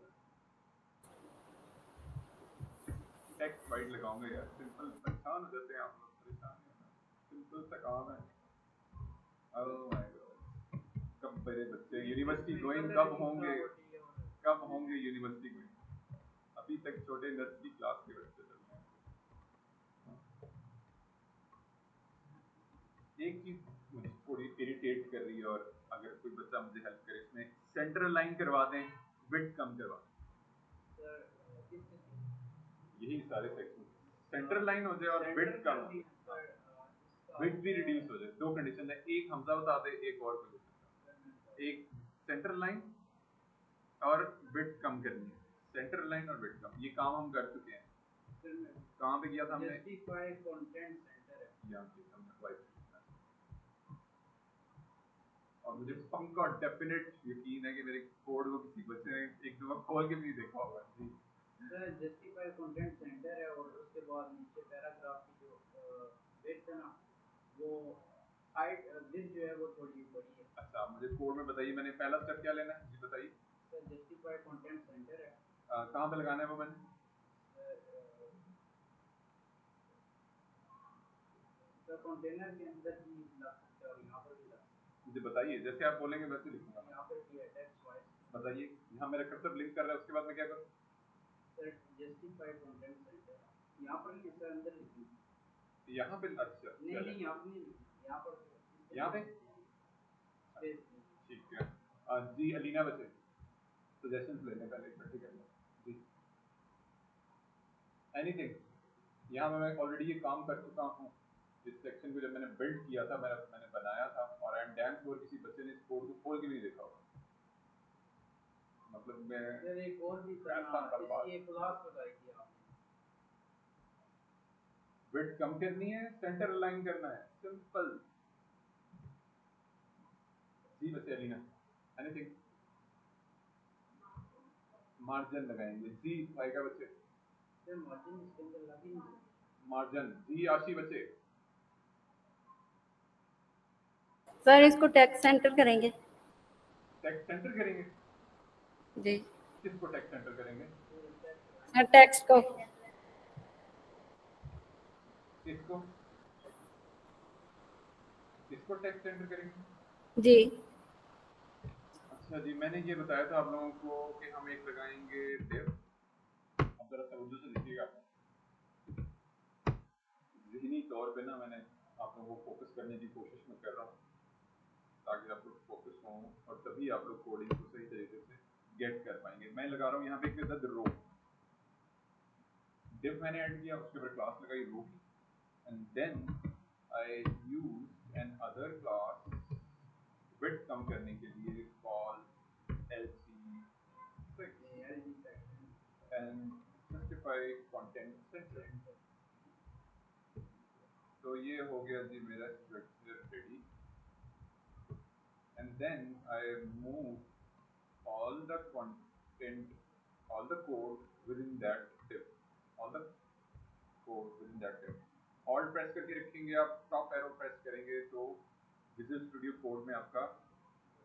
टेक्स्ट वाइट लगाऊंगा यार, सिंपल। परेशान हो जाते हैं आप लोग, परेशान नहीं होना, सिंपल सा काम है। ओह माय गॉड, कब मेरे बच्चे यूनिवर्सिटी गोइंग कब होंगे, कब होंगे यूनिवर्सिटी गोइंग? अभी तक छोटे नर्सरी क्लास के बच्चे चल रहे हैं। एक चीज मुझे थोड़ी इरिटेट कर रही है, और अगर कोई बच्चा मुझे हेल्प करे इसमें, सेंटर लाइन करवा दें, विड्थ कम करवा दें। यही सारे सेक्शन, सेंटर लाइन हो जाए और विड्थ कम हो जाए, विड्थ भी रिड्यूस हो जाए। दो कंडीशन है, एक हमजा बता दे, एक और कोई बता दे। एक सेंटर लाइन और विड्थ कम करनी है, सेंटर लाइन और विड्थ कम, ये काम हम कर चुके हैं। कहाँ पे किया था हमने? जस्टिफाई कंटेंट सेंटर है, यहाँ पे हमने अप्लाई किया। और मुझे पक्का डेफिनेट यकीन है कि मेरे कोड को किसी बच्चे ने एक दो बार खोल के भी देखा होगा। जी सर जस्टिफाई कंटेंट सेंटर है, और उसके बाद नीचे पैराग्राफ की जो विड्थ है ना, वो हाइट विड्थ जो है वो थोड़ी बड़ी है। अच्छा, मुझे कोड में बताइए, मैंने पहला स्टेप क्या लेना है जी बताइए। सर जस्टिफाई कंटेंट सेंटर है, कहाँ पे लगाना है वो मैंने? सर कंटेनर के अंदर भी लग सकते हैं और यहाँ पर भी लग सकते हैं। मुझे बताइए, जैसे आप बोलेंगे वैसे लिखूंगा। यहाँ पर भी है टेक्स्ट वाइज। बताइए, यहाँ मेरा कर्सर ब्लिंक कर रहा है, उसके बाद मैं क्या करूँ? सर जस्टिफाई कंटेंट सेंटर यहाँ पर नहीं, सर अंदर लिखिए। यहाँ पे? अच्छा नहीं नहीं, यहाँ पर नहीं लिखिए, यहाँ पर यहाँ पे स्पेस ठीक है। जी अलीना बचे, सजेशंस लेने पहले इकट्ठे कर लें जी। एनीथिंग, यहाँ मैं ऑलरेडी ये काम कर चुका हूँ। इस सेक्शन को जब मैंने बिल्ड किया था, मैंने बनाया था, और आई एम डैम श्योर किसी बच्चे ने इस कोड को खोल के भी नहीं देखा होगा। मतलब मैं सर एक और भी पैसा बर्बाद। इसकी एक क्लास लगाई थी आपने, विड्थ कम करनी है, सेंटर अलाइन करना है, सिंपल। जी बच्चे अलीना, एनीथिंग? मार्जिन लगाएंगे जी, आएगा बच्चे? सर मार्जिन इसके अंदर लग ही नहीं सकती। मार्जिन जी, आशी बच्चे? सर इसको टेक्स्ट सेंटर करेंगे। टेक्स्ट सेंटर करेंगे? जी किसको टेक्स्ट सेंटर करेंगे? सर टेक्स्ट को। किसको किसको टेक्स्ट सेंटर करेंगे? जी अच्छा जी, मैंने ये बताया था आप लोगों को कि हम एक लगाएंगे div। अब जरा तवज्जो से देखिएगा, ज़हनी तौर पे ना मैंने आप लोगों को फोकस करने की कोशिश में कर रहा हूँ, ताकि आप लोग फोकस हों और तभी आप लोग कोडिंग को सही तरीके से गेट कर पाएंगे। मैं लगा रहा हूँ यहाँ पे एक रो, div मैंने ऐड किया, उसके ऊपर क्लास लगाई रो की, and then I use another class width कम करने के लिए, col lc6 and justify content centre. तो ये हो गया जी मेरा structure ready, and then I move all the content, all the code within that div, all the code within that div। Alt press करके रखेंगे आप, टॉप एरो प्रेस करेंगे तो विजुअल स्टूडियो कोड में आपका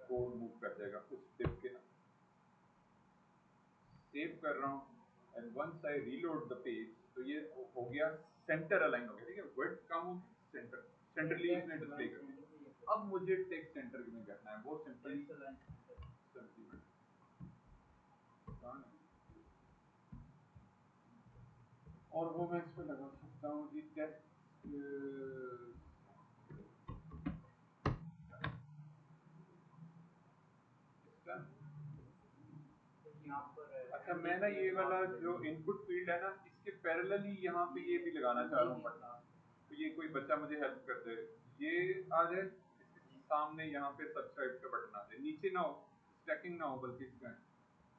कोड मूव कर जाएगा उस div के अंदर। सेव कर रहा हूँ and once I reload the page, तो ये हो गया सेंटर अलाइन हो गया, ठीक है, विड्थ कम हो गई, सेंटर सेंटरली उसने डिस्प्ले कर दिया। अब मुझे टेक्स्ट सेंटर में करना है, वो सिंपली और वो मैं इस पर लगा सकता हूँ जी टेक्स्ट। अच्छा, मैं ना ये वाला जो इनपुट फील्ड है ना, इसके पैरेलली यहाँ पे ये भी लगाना चाह रहा हूँ बटन, तो ये कोई बच्चा मुझे हेल्प कर दे, ये आ जाए इसके सामने, यहाँ पे सब्सक्राइब का बटन आ जाए, नीचे ना हो, स्टैकिंग ना हो, बल्कि इसका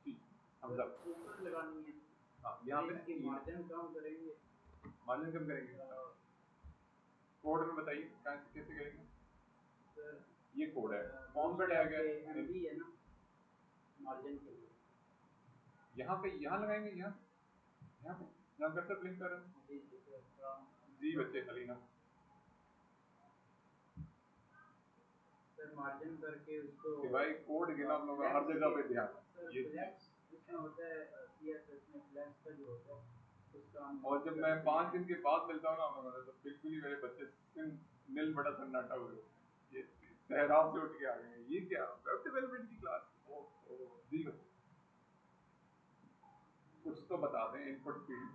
ठीक हमजा ऊपर लगानी है। हाँ, यहाँ पे इसकी मार्जिन कम करेंगे, मार्जिन कम करेंगे। कोड में बताइए कैसे करेंगे? सर ये कोड है, कौन सा टैग है? एमडी है ना मार्जिन के लिए, यहाँ पे यहाँ लगाएंगे, यहाँ पे यहाँ कर्सर ब्लिंक कर रहा है जी बच्चे अलीना। सर मार्जिन करके उसको कि भाई कोड गिना आप लोग का हर जगह पे ध्यान सर ये फ्लेक्स इसमें होता है सीएसएस में फ्लेक्स का जो होता है उसका हम और जब मैं करते 5 हैं। दिन के बाद मिलता हूँ ना आप लोगों से, तो बिल्कुल ही मेरे बच्चे नील बड़ा सन्नाटा हुए होते हैं। ये सहराव से उठ के आ गए हैं। ये क्या वेब डेवलपमेंट की क्लास? ओ जी बच्चे कुछ तो बता दें इनपुट फील्ड,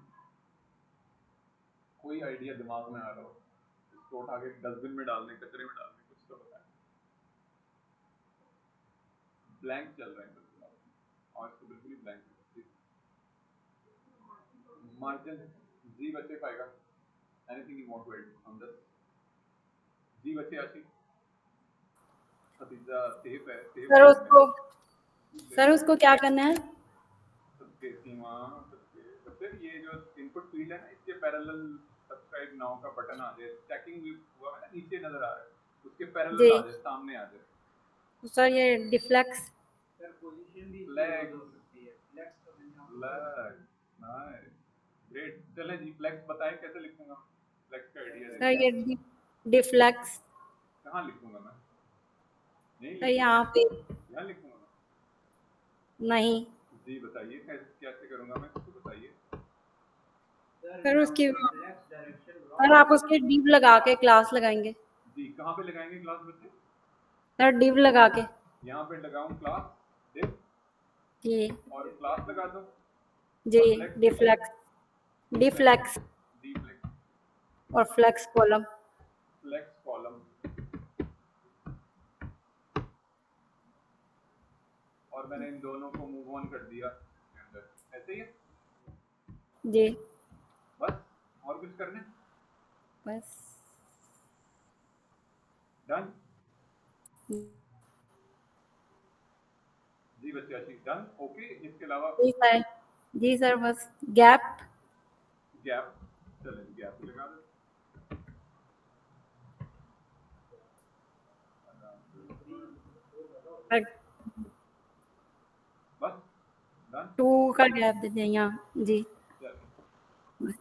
कोई आइडिया दिमाग में आ रहा हो, इसको उठा के डस्टबिन में डाल दें, कचरे में डाल दें, कुछ तो बताएं। ब्लैंक चल रहे हैं बिल्कुल आप, और इसको बिल्कुल ही ब्लैंक मार्जिन जी बच्चे पाएगा। Anything you want to add on this? जी बच्चे आशी खतीजा सेफ है, सेफ सर जोन में उसको है। सर उसको क्या करना है? सबके सीमा सबके बच्चे ये जो इनपुट फील्ड है ना, इसके पैरेलल सब्सक्राइब नाउ का बटन आ जाए, चेकिंग हुआ है ना, नीचे नजर आ रहा है, उसके पैरेलल जी आ जाए, सामने आ जाए। तो सर ये डिफ्लेक्स सर पोजीशन भी फ्लैक्स हो सकती है फ्लैक्स का मैंने आपको फ्लैक्स नाइस ग्रेट। चलें जी, फ्लैक्स बताएं कैसे लिखूंगा? फ्लैक्स का आइडिया सर दें। ये डिफ्लेक्स कहाँ लिखूंगा मैं? नहीं सर लिखूंगा, यहाँ पे यहाँ लिखूंगा मैं। नहीं जी बताइए कैसे करूंगा मैं, इसको बताइए। सर सर यहाँ उसकी पे फ्लैक्स डायरेक्शन सर आप उसके डिव लगा के क्लास लगाएंगे। जी कहाँ पे लगाएंगे क्लास बच्चे? सर डिव लगा के यहाँ पे लगाऊं क्लास div, जी और क्लास लगा दूं जी और फ्लेक्स डिफ्लेक्स डिफ्लेक्स डी फ्लेक्स और फ्लेक्स कॉलम। फ्लेक्स कॉलम, और मैंने इन दोनों को मूव ऑन कर दिया इसके अंदर, ऐसे ही है जी बस, और कुछ करने? बस डन जी बच्चे आशीष डन ओके। इसके अलावा जी सर बस गैप गैप, चलें गैप लगा दो। बस डन। 2 का गैप दे दें यहाँ जी। चलिए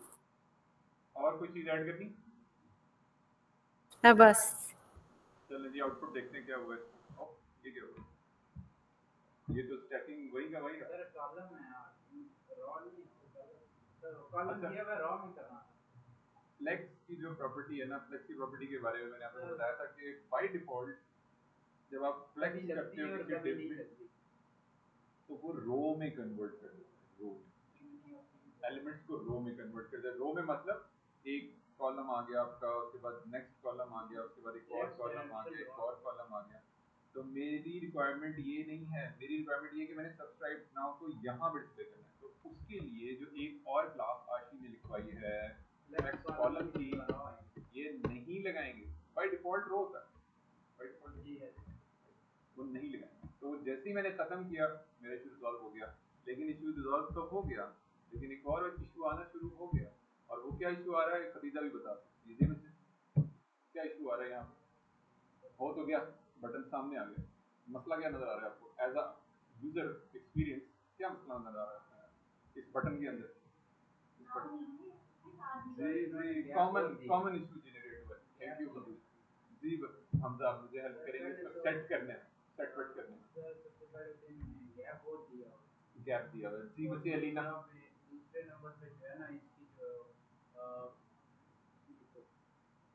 और कोई चीज ऐड करनी? सर बस चलें जी आउटपुट देखते हैं क्या हुआ है। ओ, ये क्या हुआ? ये तो स्टैकिंग वही का वही सर है। कॉलम है यार रॉ नहीं सर कॉलम अच्छा। दिया हुआ रॉ में करना था। फ्लेक्स की जो प्रॉपर्टी है ना, फ्लेक्स की प्रॉपर्टी के बारे में मैंने आपको बताया था कि बाय डिफॉल्ट जब आप कभी फ्लेक्स लगती करते है हो और किसी कभी डिव नहीं में, लगती। तो वो रो में कन्वर्ट कर देता है। रो एलिमेंट्स को रो में कन्वर्ट कर देता है। रो में मतलब एक कॉलम आ गया आपका, उसके बाद नेक्स्ट कॉलम आ गया, उसके बाद एक और कॉलम आ गया, एक और कॉलम आ गया। तो मेरी रिक्वायरमेंट ये नहीं है, मेरी रिक्वायरमेंट ये है कि मैंने सब्सक्राइब नाउ को यहाँ पे डिस्प्ले करना है। तो उसके लिए जो एक और क्लास आशी ने लिखवाई है फ्लेक्स कॉलम की, ये नहीं लगाएंगे। बाय डिफॉल्ट रो होता है, बाय डिफॉल्ट जी है वो नहीं लगाएंगे। तो जैसे ही मैंने खत्म किया मेरा इशू रिजॉल्व हो गया। लेकिन इशू रिजॉल्व तो हो गया, लेकिन एक और इशू आना शुरू हो गया। और वो क्या इशू आ रहा है खदीजा भी बता सकती है। मुझे क्या इशू आ रहा है यहाँ पे? हो तो गया, बटन सामने आ गया, मसला क्या नजर आ रहा है आपको एज अ यूजर एक्सपीरियंस? क्या मसला नजर आ रहा है इस बटन के अंदर? इस बटन जी कॉमन कॉमन इशू जनरेट हुआ है। थैंक यू खदीजा जी। हमजा आप मुझे हेल्प करेंगे इसको सेट करने में, सेट वेट करने में। सर सबसे पहले तो इन्होंने गैप बहुत दिया हुआ गैप दिया हुआ है जी बच्चे। अलीना दूसरे नंबर पे जो है ना इसकी जो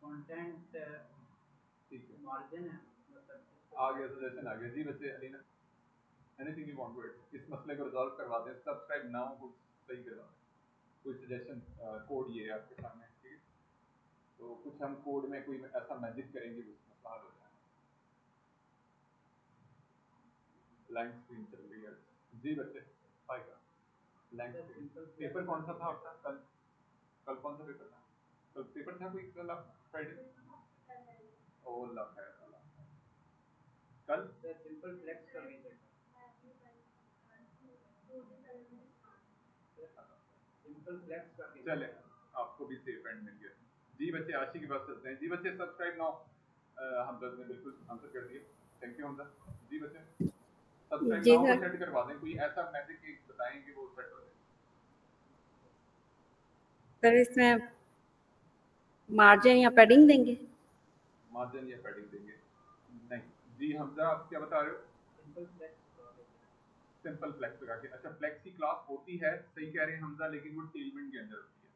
कंटेंट ठीक है, मार्जिन है मतलब आ गया सजेशन आ गया जी बच्चे। Alina anything you want to add? इस मसले को रिजॉल्व करवा दें, सब्सक्राइब नाउ को सही करवा दें। कोई सजेशन कोड ये है आपके सामने, ठीक है? तो कुछ हम कोड में कोई ऐसा मैजिक करेंगे कि मसला हल हो जाए। ब्लैंक स्क्रीन चल रही है जी बच्चे, आएगा ब्लैंक स्क्रीन। पेपर कौन सा था आपका कल? कल कौन सा पेपर था? कल पेपर था कोई कल आपका फ्राइडे? ओ लव है कल। सिंपल फ्लेक्स का रिजल्ट सिंपल फ्लेक्स का चले आपको भी सेफ एंड मिल गया जी बच्चे। आशी के पास चलते हैं जी बच्चे। सब्सक्राइब नाउ हमजा ने बिल्कुल आंसर कर दिया, थैंक यू हमजा जी बच्चे। सब्सक्राइब जी नाउ को सर सेट करवा दें, कोई ऐसा मैजिक एक बताएं कि वो सेट हो जाए। सर इसमें मार्जिन या पैडिंग देंगे? मार्जिन या पैडिंग देंगे? नहीं जी हमजा, आप क्या बता रहे हो? सिंपल फ्लेक्स लगा देते हैं। सिंपल फ्लेक्स लगा के, अच्छा फ्लेक्स की क्लास होती है, सही कह रहे हैं हमजा, लेकिन वो टेलमेंट के अंदर होती है,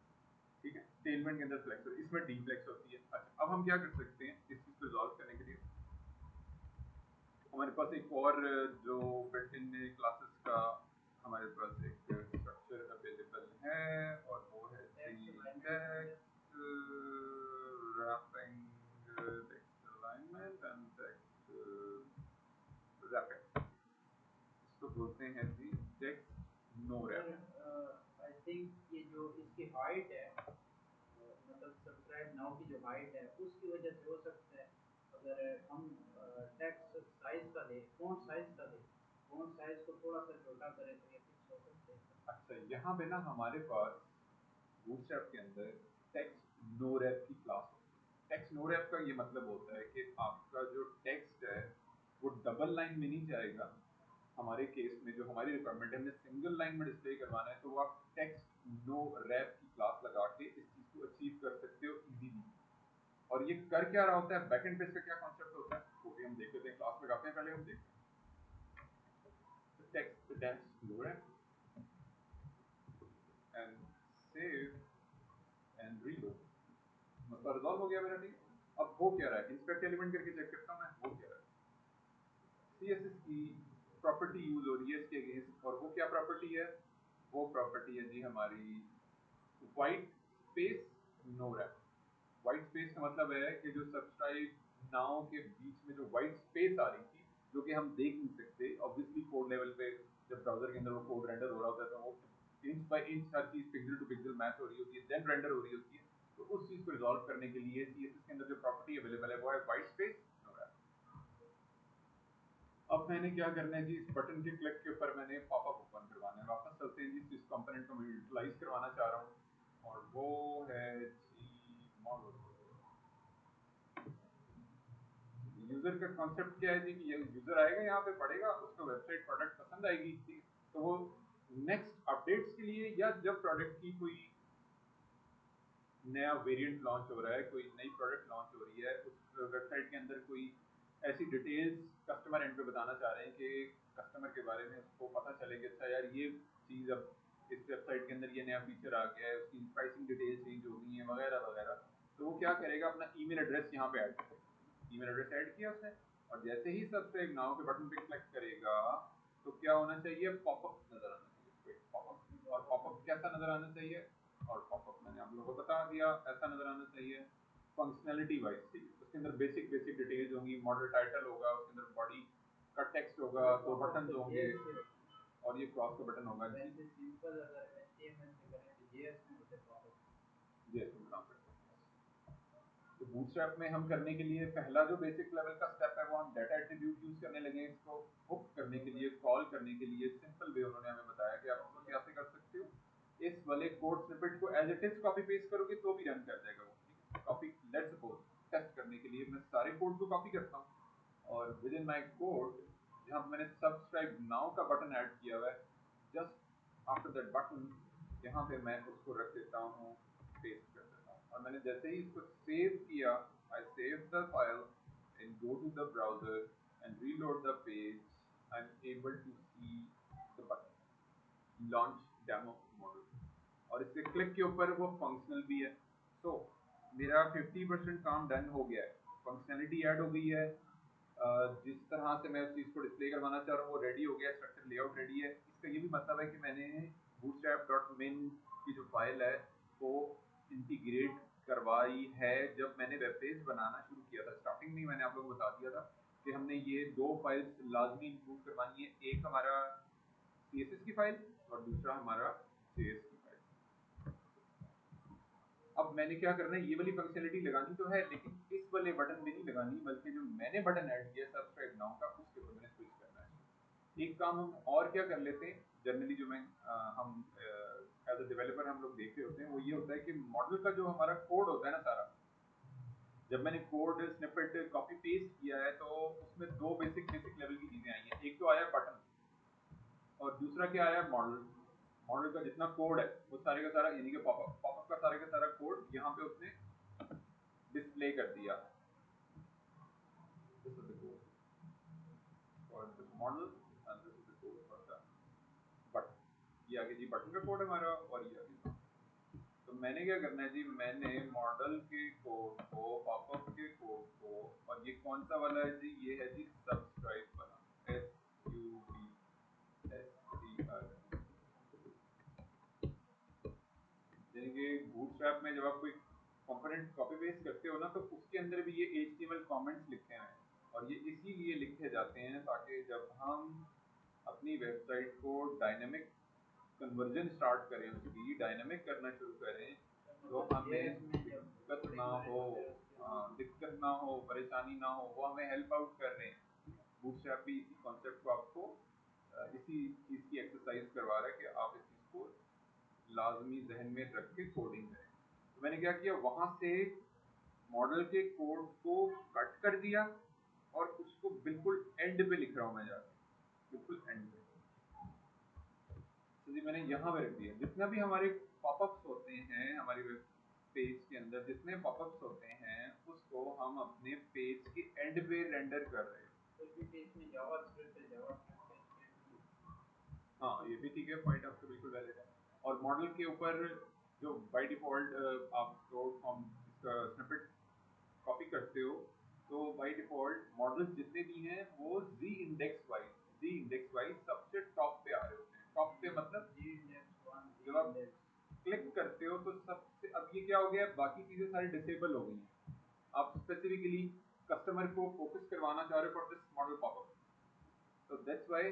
ठीक है, टेलमेंट के अंदर फ्लेक्स होती है, इसमें डी फ्लेक्स होती है। अच्छा अब हम क्या कर सकते हैं इस चीज को रिजॉल्व करने के लिए, हमारे पास एक और जो बिल्ट इन क्लासेस का हमारे पास एक स्ट्रक्चर अवेलेबल है, और वो है text wrapping, text alignment and text wrapping, इसको बोलते हैं जी text no wrap. I think ये जो इसकी हाइट है, मतलब सब्सक्राइब नाउ की जो हाइट है उसकी वजह से हो सकता है, अगर हम टेक्स्ट साइज का दें, फ़ॉन्ट साइज का दें, फ़ॉन्ट साइज को थोड़ा सा छोटा करें तो ये फिक्स हो सकते हैं। अच्छा यहाँ पे ना हमारे पास बूटस्ट्रैप के अंदर टेक्स्ट नो रैप की क्लास होती है। टेक्स्ट नो रैप का ये मतलब होता है कि आपका जो टेक्स्ट है वो डबल लाइन में नहीं जाएगा, हमारे केस में जो हमारी रिक्वायरमेंट है हमें सिंगल लाइन में डिस्प्ले करवाना है, तो वो आप टेक्स्ट नो रैप की क्लास लगा के इस चीज को अचीव कर सकते हो इजीली। और ये कर क्या रहा होता है, बैकएंड पे इसका क्या कॉन्सेप्ट होता है वो भी हम देख लेते हैं, क्लास लगाते हैं पहले हम देखते हैं text no wrap and save and reload, मतलब रिजॉल्व हो गया मेरा, ठीक। अब हो क्या रहा है, इंस्पेक्ट एलिमेंट करके चेक करता हूँ मैं हो क्या रहा है। सीएसएस की प्रॉपर्टी यूज हो रही है इसके अगेंस्ट, और वो क्या प्रॉपर्टी है, वो प्रॉपर्टी है जी हमारी white space no wrap. White space का मतलब है कि जो सब्सक्राइब नाउ के बीच में जो व्हाइट स्पेस आ रही थी, जो कि हम देख नहीं सकते ऑब्वियसली कोड लेवल पे, जब ब्राउजर के अंदर वो कोड रेंडर हो रहा होता है तो वो इंच बाय इंच हर चीज पिक्सल टू पिक्सल मैच हो रही होती है, देन रेंडर हो रही होती है। तो उस चीज को रिजॉल्व करने के लिए सीएसएस के अंदर जो प्रॉपर्टी अवेलेबल है वो है व्हाइट स्पेस नो रैप। अब मैंने क्या करना है जी, इस बटन के क्लिक के ऊपर मैंने पॉपअप ओपन करवाना है। वापस चलते हैं जी, इस कंपोनेंट को मैं यूटिलाइज करवाना चाह रहा हूँ, और वो है जी मॉडल। यूजर का कॉन्सेप्ट क्या है जी कि यूजर आएगा यहाँ पे पढ़ेगा, उसको वेबसाइट प्रोडक्ट पसंद आएगी, तो वो नेक्स्ट अपडेट्स के लिए या जब प्रोडक्ट की कोई नया वेरिएंट लॉन्च हो रहा है, कोई नई प्रोडक्ट लॉन्च हो रही है, उस वेबसाइट के अंदर कोई ऐसी डिटेल्स कस्टमर एंड पे बताना चाह रहे हैं कि कस्टमर के बारे में उसको पता चले कि अच्छा यार ये चीज़ अब इस वेबसाइट के अंदर ये नया फीचर आ गया है, उसकी प्राइसिंग डिटेल्स चेंज हो गई हैं वगैरह वगैरह, तो वो क्या करेगा, अपना ईमेल एड्रेस यहाँ पे ऐड करेगा। ईमेल एड्रेस ऐड किया उसने, और जैसे ही सब्सक्राइब नाउ के बटन पे क्लिक करेगा तो क्या होना चाहिए, पॉपअप नजर आना चाहिए, पॉपअप। और पॉपअप कैसा नजर आना चाहिए, और पॉपअप मैंने आप लोगों को बता दिया ऐसा नजर आना चाहिए, फंक्शनैलिटी वाइज चाहिए। उसके अंदर बेसिक बेसिक डिटेल्स होंगी, मॉडल टाइटल होगा, उसके अंदर बॉडी का टेक्स्ट होगा, दो बटन होंगे, और ये क्रॉस का बटन होगा जी। वैसे सिंपल अगर एचटीएमएल से करें तो जेएस में उसे पॉपअप जेएस में बना सकते हैं। तो बूटस्ट्रैप में हम करने के लिए पहला जो बेसिक लेवल का स्टेप है वो हम डाटा एट्रीब्यूट यूज करने लगे हैं, इसको हुक करने के लिए, कॉल करने के लिए। सिंपल वे उन्होंने हमें बताया कि आप इसको कैसे कर सकते हो, इस वाले कोड स्निपेट को as it is copy paste करोगे तो भी रन कर जाएगा वो, ठीक है। कॉपी, लेट्स सपोज टेस्ट करने के लिए मैं सारे कोड को कॉपी करता हूँ, और विद इन माई कोड जहाँ पे मैंने सब्सक्राइब नाउ का बटन ऐड किया हुआ है, जस्ट आफ्टर दैट बटन यहाँ पे मैं उसको रख देता हूँ, पेस्ट कर देता हूँ, और मैंने जैसे ही इसको सेव किया, I save the file and go to the browser and reload the page, I am able to see the button launch demo modal, और इसके क्लिक के ऊपर वो फंक्शनल भी है। तो मेरा 50% काम डन हो गया है, फंक्शनैलिटी ऐड हो गई है, जिस तरह से मैं उस चीज़ को डिस्प्ले करवाना चाह रहा हूँ वो रेडी हो गया, स्ट्रक्चर लेआउट रेडी है। इसका ये भी मतलब है कि मैंने bootstrap.min की जो फाइल है वो इंटीग्रेट करवाई है। जब मैंने वेब पेज बनाना शुरू किया था, स्टार्टिंग में ही मैंने आप लोगों को बता दिया था कि हमने ये दो फाइल्स लाजमी इंक्लूड करवानी है, एक हमारा CSS की फाइल और दूसरा हमारा JS की फाइल। अब मैंने क्या करना है, ये वाली फंक्शनलिटी लगानी तो है, लेकिन इस वाले बटन में नहीं लगानी, बल्कि जो मैंने बटन ऐड किया सब्सक्राइब नाउ का, उसके ऊपर मैंने स्विच करना है। एक काम हम और क्या कर लेते हैं, जनरली जो मैं हम एज अ डेवलपर हम लोग देख रहे होते हैं, वो ये होता है कि मॉडल का जो हमारा कोड होता है ना सारा, जब मैंने कोड स्निपेट कॉपी पेस्ट किया है तो उसमें दो बेसिक बेसिक लेवल की चीजें आई हैं। एक तो आया बटन, और दूसरा क्या आया, मॉडल। मॉडल का जितना कोड है वो सारे का सारा, यानी कि पॉपअप पॉपअप का सारे का सारा कोड यहाँ पे उसने डिस्प्ले कर दिया। This is the code. for this model and this is the code for the button. ये आगे जी बटन का कोड है हमारा और ये आगे। तो मैंने क्या करना है जी, मैंने मॉडल के कोड को, पॉपअप के कोड को, और ये कौन सा वाला है जी, ये है जी सब्सक्राइब वाला, SUBSCR। यानी कि बूटस्ट्रैप में जब आप कोई कंपोनेंट कॉपी पेस्ट करते हो ना, तो उसके अंदर भी ये HTML कमेंट्स लिखे हैं, और ये इसीलिए लिखे जाते हैं ताकि जब हम अपनी वेबसाइट को डायनेमिक कन्वर्जन स्टार्ट करें, उसकी डायनेमिक करना शुरू करें, तो हमें दिक्कत ना हो, दिक्कत ना हो, परेशानी ना हो, वो हमें हेल्प आउट कर रहे हैं। बूटस्ट्रैप भी इसी कॉन्सेप्ट को आपको इसी चीज़ की एक्सरसाइज करवा रहा है कि आप इस चीज़ को लाजमी जहन में रख के कोडिंग करें। तो मैंने क्या किया, वहाँ से मॉडल के कोड को कट कर दिया और उसको बिल्कुल एंड पे लिख रहा हूँ मैं जाके, बिल्कुल एंड पे। तो जी मैंने यहाँ पे रख दिया, जितना भी हमारे पॉपअप्स होते हैं हमारी वेब पेज के अंदर, जितने पॉपअप्स होते हैं उसको हम अपने पेज के एंड पे रेंडर कर रहे हैं। हाँ ये भी ठीक है, पॉइंट आपका बिल्कुल वैलिड है। और मॉडल के ऊपर जो बाय डिफॉल्ट आप कोड फ्रॉम इसका स्निपेट कॉपी करते हो, तो बाय डिफॉल्ट मॉडल्स जितने भी हैं वो जी इंडेक्स वाइज सबसे टॉप पे आ रहे होते हैं। टॉप पे मतलब जब आप क्लिक करते हो तो सबसे, अब ये क्या हो गया, बाकी चीजें सारी डिसेबल हो गई हैं। आप स्पेसिफिकली कस्टमर को फोकस करवाना चाह रहे हो फॉर दिस मॉडल पॉपअप, तो दैट्स व्हाई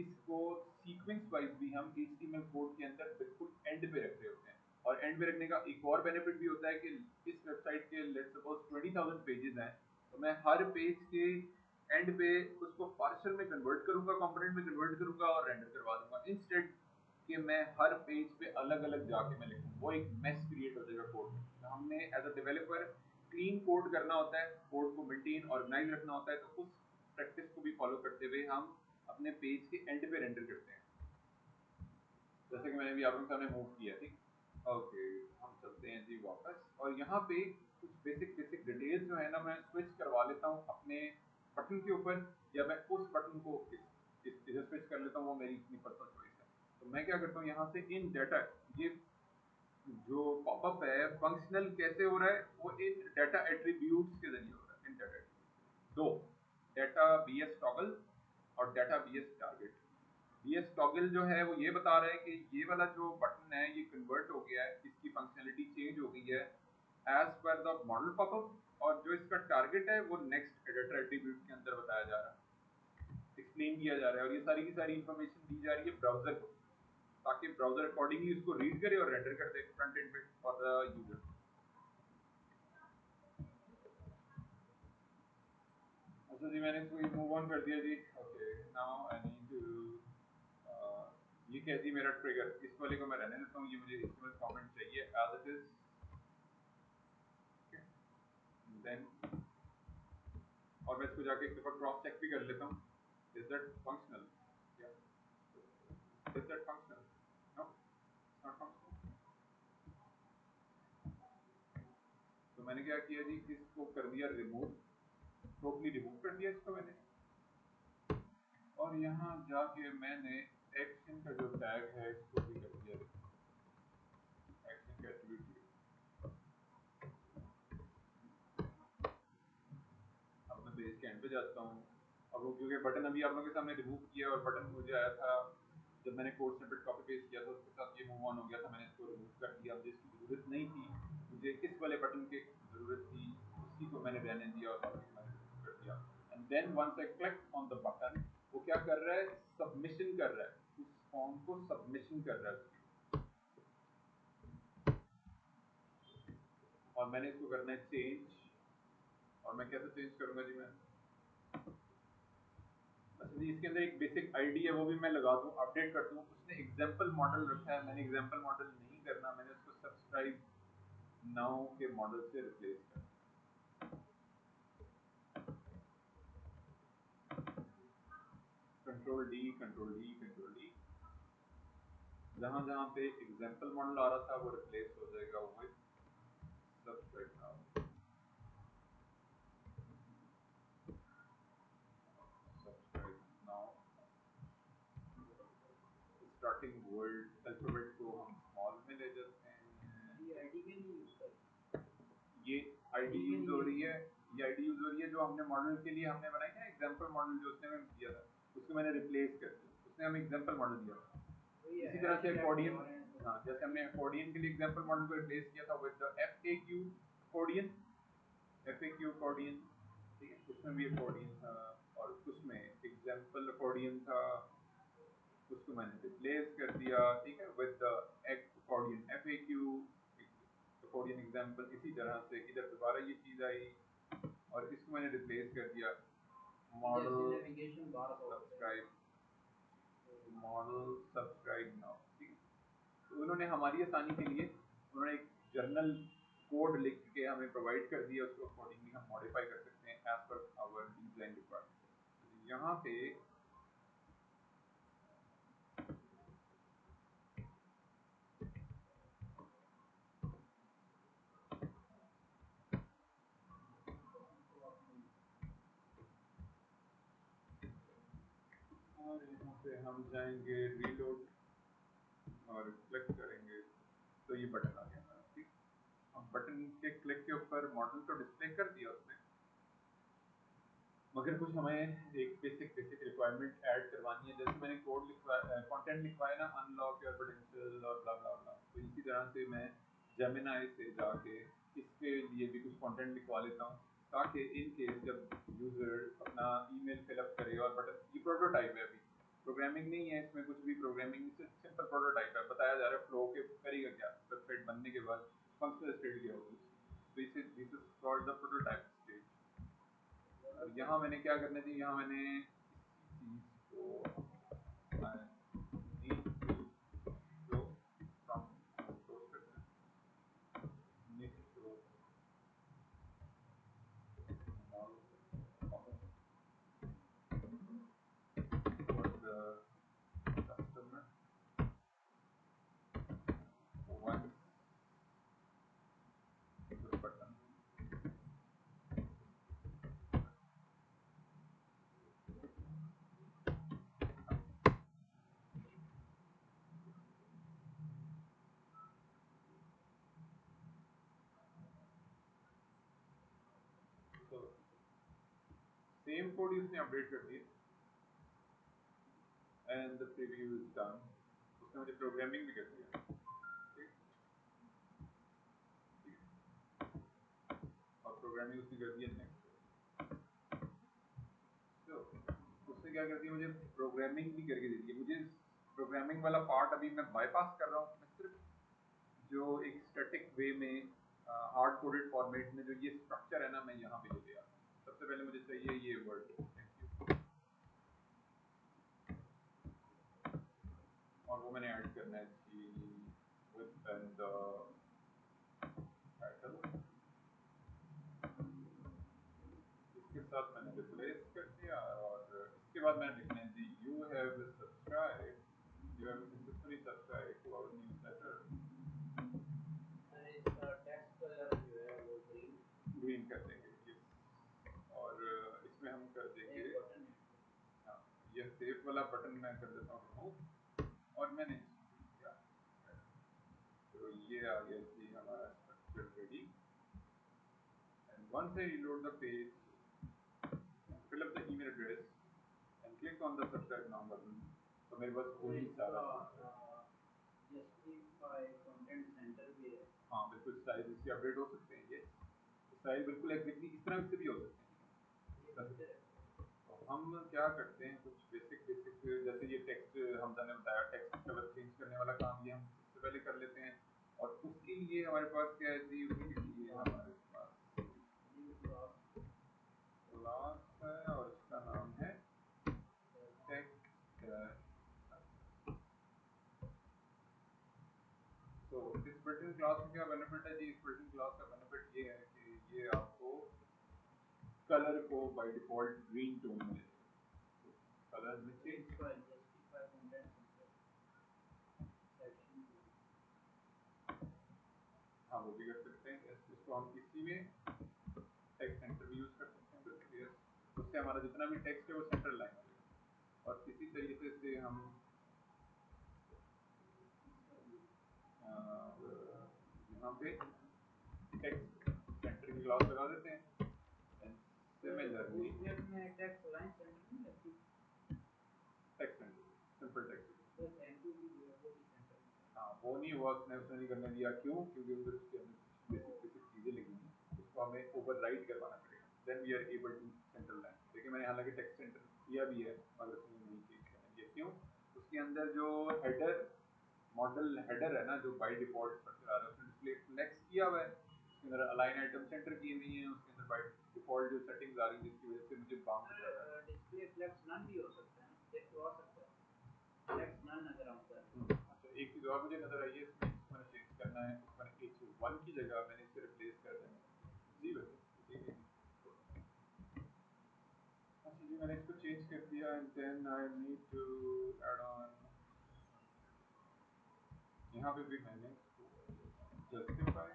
इसको सीक्वेंस वाइज भी हम HTML कोड के अंदर बिल्कुल एंड पे रख रहे होते हैं। और एंड पे रखने का एक और बेनिफिट भी होता है कि इस वेबसाइट के लेट्स सपोज 20,000 पेजेस हैं, तो मैं हर पेज के एंड पे उसको पार्शल में कन्वर्ट करूंगा, कंपोनेंट में कन्वर्ट करूंगा और रेंडर करवा दूंगा, इंस्टेड कि मैं हर पेज पे अलग अलग जाके मैं लिखूँ, वो एक मेस क्रिएट हो जाएगा कोड में। तो हमने as a developer clean code करना होता है, कोड को मेंटेन ऑर्गेनाइज रखना होता है, तो उस प्रैक्टिस को भी फॉलो करते हुए हम अपने पेज के एंड पे रेंडर करते हैं, जैसे कि मैंने भी आप लोगों के सामने मूव किया। ठीक, ओके हम चलते हैं जी वापस, और यहाँ पे कुछ बेसिक डिटेल्स जो है ना मैं स्विच करवा लेता हूँ अपने बटन के ऊपर, या मैं उस बटन को इधर स्विच कर लेता हूँ, वो मेरी अपनी पर्सनल चॉइस है। तो मैं क्या करता हूँ, यहाँ से इन डाटा, ये जो पॉपअप है फंक्शनल कैसे हो रहा है, वो इन डाटा एट्रीब्यूट्स के जरिए हो रहा है। इन डाटा दो, डाटा BS टॉगल और data BS target. BS toggle जो है वो ये बता रहा है कि ये वाला जो बटन है ये कन्वर्ट हो गया है, इसकी फंक्शनलिटी चेंज हो गई है as per the model popup, और जो इसका टारगेट है वो नेक्स्ट डाटा एट्रीब्यूट के अंदर बताया जा रहा है, एक्सप्लेन किया जा रहा है, और ये सारी की सारी इंफॉर्मेशन दी जा रही है ब्राउजर को, ताकि ब्राउजर अकॉर्डिंगली उसको रीड करे और रेंडर कर दे फ्रंट एंड पे फॉर द यूजर। अच्छा जी मैंने इसको मूव ऑन कर दिया जी। Okay now I need to, ये क्या जी मेरा ट्रिगर, इस वाले को मैं रहने देता हूँ, ये मुझे HTML कमेंट चाहिए एज इट इज। देन और मैं इसको जाके एक दफा क्रॉस चेक भी कर लेता हूँ, इज दैट फंक्शनल, या is that functional, no not functional. तो मैंने क्या किया जी, इसको कर दिया रिमूव, टोटली रिमूव कर दिया इसको मैंने, और यहाँ जाके मैंने एक्शन का जो टैग है इसको भी कर दिया, एक्शन का एट्रीब्यूट। अब मैं पेज के एंड पे जाता हूँ, अब वो क्योंकि बटन अभी आप लोगों के सामने रिमूव किया, और बटन मुझे आया था जब मैंने कोड स्निपेट कॉपी पेस्ट किया था, उसके साथ ये मूव ऑन हो गया था, मैंने इसको रिमूव कर दिया। अब जिसकी जरूरत नहीं थी, मुझे इस वाले बटन की जरूरत थी, उसी को मैंने रहने दिया और बाकी मैंने रिमूव कर दिया। And then once I click on the button, वो क्या कर रहा है, सबमिशन कर रहा है, उस फॉर्म को सबमिशन कर रहा है, और मैंने इसको करना है चेंज। और मैं कैसे चेंज करूंगा जी, मैं अच्छा जी इसके अंदर एक बेसिक आईडी है, वो भी मैं लगा दूं, अपडेट कर दूं। उसने एग्जांपल मॉडल रखा है, मैंने एग्जांपल मॉडल नहीं करना, मैंने उसको सब्सक्राइब नाउ के मॉडल से रिप्लेस करना। Control D control D control D, जहां जहां पे एग्जांपल मॉडल आ रहा था वो रिप्लेस हो जाएगा with subscribe now, subscribe starting word alphabet को हम स्मॉल में ले जाते हैं। ये आईडी के लिए यूज कर ये आईडी यूज हो रही है, ये आईडी यूज हो रही है जो हमने मॉडल के लिए हमने बनाई है एग्जांपल मॉडल जो उसने हमें दिया था, उसको मैंने रिप्लेस कर दिया, उसने हमें एग्जांपल मॉडल दिया था। वही है इसी तरह से अकॉर्डियन, तो हाँ जैसे हमने अकॉर्डियन के लिए एग्जांपल मॉडल को रिप्लेस किया था with the FAQ accordion, FAQ accordion, ठीक है, उसमें भी अकॉर्डियन था और उसमें एग्जांपल अकॉर्डियन था, उसको मैंने रिप्लेस कर दिया, ठीक है, with the accordion FAQ accordion example. इसी तरह से इधर दोबारा ये चीज आई और इसको मैंने रिप्लेस कर दिया जैसे मॉडल नेविगेशन बार का होता है सब्सक्राइब, मॉडल सब्सक्राइब नाउ, ठीक है। तो उन्होंने हमारी आसानी के लिए उन्होंने एक जर्नल कोड लिख के हमें प्रोवाइड कर दिया, उसको अकॉर्डिंगली हम मॉडिफाई कर सकते हैं as per hour design requirement. यहाँ पे और यहाँ पे हम जाएंगे रीलोड और क्लिक करेंगे तो ये बटन आ गया हमारा, ठीक। हम बटन के क्लिक के ऊपर मॉडल तो डिस्प्ले कर दिया उसने, मगर कुछ हमें एक बेसिक रिक्वायरमेंट ऐड करवानी है। जैसे मैंने कोड लिखवाया, कंटेंट लिखवाया ना, अनलॉक योर पोटेंशियल और ब्ला ब्ला ब्ला, तो इसी तरह से मैं जेमिनाई से जाके इसके लिए भी कुछ कंटेंट लिखवा लेता हूँ ताकि इन केस जब यूजर अपना ईमेल फिलअप करे और बटन, ये प्रोटोटाइप है अभी, प्रोग्रामिंग नहीं है इसमें, कुछ भी प्रोग्रामिंग से सिंपल प्रोटोटाइप है, बताया जा रहा है फ्लो के करेगा क्या वेबसाइट बनने के बाद फंक्शनल स्टेट क्या होगी, तो इसे this is called the prototype stage. और यहाँ मैंने क्या करना चाहिए, यहाँ मैंने इसी चीज को I need to show from close करना है, need to show all for the customer once the button so same code ही उसने अपडेट कर दिया and the preview is done, उसने मुझे प्रोग्रामिंग भी कर दिया, ठीक और प्रोग्रामिंग उसने कर दिया नेक्स्ट। तो उसने क्या कर दिया, मुझे प्रोग्रामिंग भी करके दे दी। मुझे प्रोग्रामिंग वाला पार्ट अभी मैं बाईपास कर रहा हूँ, मैं सिर्फ जो एक स्टैटिक वे में हार्ड कोडेड फॉर्मेट में जो ये स्ट्रक्चर है ना, मैं यहाँ पे ले लिया। सबसे पहले मुझे चाहिए ये वर्ड, थैंक यू, और वो मैंने ऐड करना है जी विद एंड टाइटल, इसके साथ मैंने रिप्लेस कर दिया और इसके बाद मैंने लिखना है जी you have subscribe, you have successfully subscribe to our newsletter, इसका टेक्स्ट कलर जो है वो ग्रीन कर देंगे yes। और इसमें हम कर देंगे एक बटन है हाँ, ये सेव वाला बटन मैं कर देता हूँ रिमूव और मैंने किया, तो ये आ गया जी हमारा structure ready. And once I reload the page, fill up the email address and click on the subscribe now button, तो मेरे पास तो वही सारा इसका जस्टिफाई कंटेंट सेंटर भी है हाँ बिल्कुल साइज इसके अपडेट हो सकते हैं, ये साइज बिल्कुल एग्जैक्टली इस तरह से भी हो सकते ये हैं। फीचर है तो हम क्या करते हैं कुछ बेसिक जैसे ये टेक्स्ट हमजा ने बताया, टेक्स्ट कलर चेंज करने वाला काम ये हम सबसे पहले कर लेते हैं और उसके लिए हमारे पास क्या है जी, उसके लिए हमारे पास न्यू क्लास क्लास है और इसका नाम है टेक्स्ट। तो इस बिल्ट-इन क्लास का क्या बेनिफिट है जी, इस बिल्ट-इन क्लास का बेनिफिट ये है कि ये आपको कलर को बाय डिफॉल्ट ग्रीन टोन में देगा, कलर में change justify content centre section हाँ वो भी कर सकते हैं। इसको हम इसी में टेक्स्ट सेंटर भी यूज कर सकते हैं बिल्कुल यस, उससे हमारा जितना भी टेक्स्ट है वो सेंटर लाइन हो जाएगा। और इसी तरीके से हम यहाँ पे टेक्स्ट सेंटर की क्लास लगा देते हैं एंड सिमिलरली स्क्रिप्ट में टेक्स्ट लाइन सेंटर नहीं लगती, टेक्स्ट सेंटर सिंपल टेक्स्ट। तो थैंक यू भी जो है वो भी सेंटर में। हाँ वो नहीं हुआ, उसने उसने नहीं करने दिया, क्यों? क्योंकि उधर उसके अंदर बेसिक बेसिक चीज़ें लिखी हैं, उसको हमें ओवरराइड करवाना पड़ेगा, then we are able to central line. देखिए मैंने हालांकि टेक्स्ट सेंटर किया भी है मगर उसने नहीं चेंज करने दिया, क्यों? उसके अंदर जो हेडर मॉडल हेडर है ना, जो बाय डिफॉल्ट स्ट्रक्चर आ रहा है उसने डिस्प्ले फ्लेक्स किया हुआ है, उसके अंदर अलाइन आइटम सेंटर किए हुई हैं, उसके अंदर बाय डिफॉल्ट जो सेटिंग्स आ रही हैं जिसकी वजह से मुझे बाउंड हो जाता है। डिस्प्ले फ्लेक्स नन भी हो सकता है ना, एक तो आ सकता है फ्लेक्स नन अगर हम कर अच्छा एक चीज़ और मुझे नजर आई है इसमें, इसको मैंने चेंज करना है, इसको मैंने H1 की जगह मैंने इसे रिप्लेस कर देना है 0 से, ठीक है। अच्छा जी मैंने इसको चेंज कर दिया and then I need to add on, यहाँ पे भी मैंने जस्टिफाई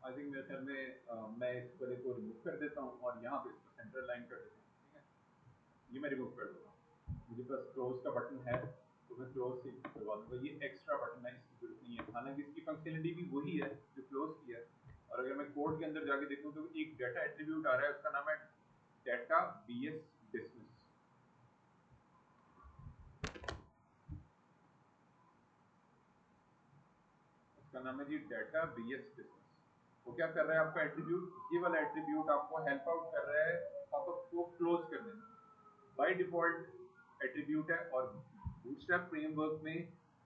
आई थिंक मेरे ख्याल में मैं इस वाले को रिमूव कर देता हूँ और यहाँ पे इसको सेंट्रल लाइन कर देता हूँ, ठीक है। ये मैं रिमूव कर दूँगा, मुझे पास क्लोज का बटन है तो मैं क्लोज से करवा दूँगा, ये एक्स्ट्रा बटन है इसकी जरूरत नहीं है, हालांकि इसकी फंक्शनलिटी भी वही है जो क्लोज की है। और अगर मैं कोड के अंदर जाके देखूँ तो एक डाटा एट्रीब्यूट आ रहा है, उसका नाम है डाटा BS डिसमिस, उसका नाम है जी डाटा BS डिसमिस। वो क्या कर रहा है आपका एट्रीब्यूट, ये वाला एट्रीब्यूट आपको हेल्प आउट कर रहा है पॉपअप को क्लोज करने में, बाय डिफॉल्ट एट्रीब्यूट है। और बूटस्ट्रैप फ्रेमवर्क में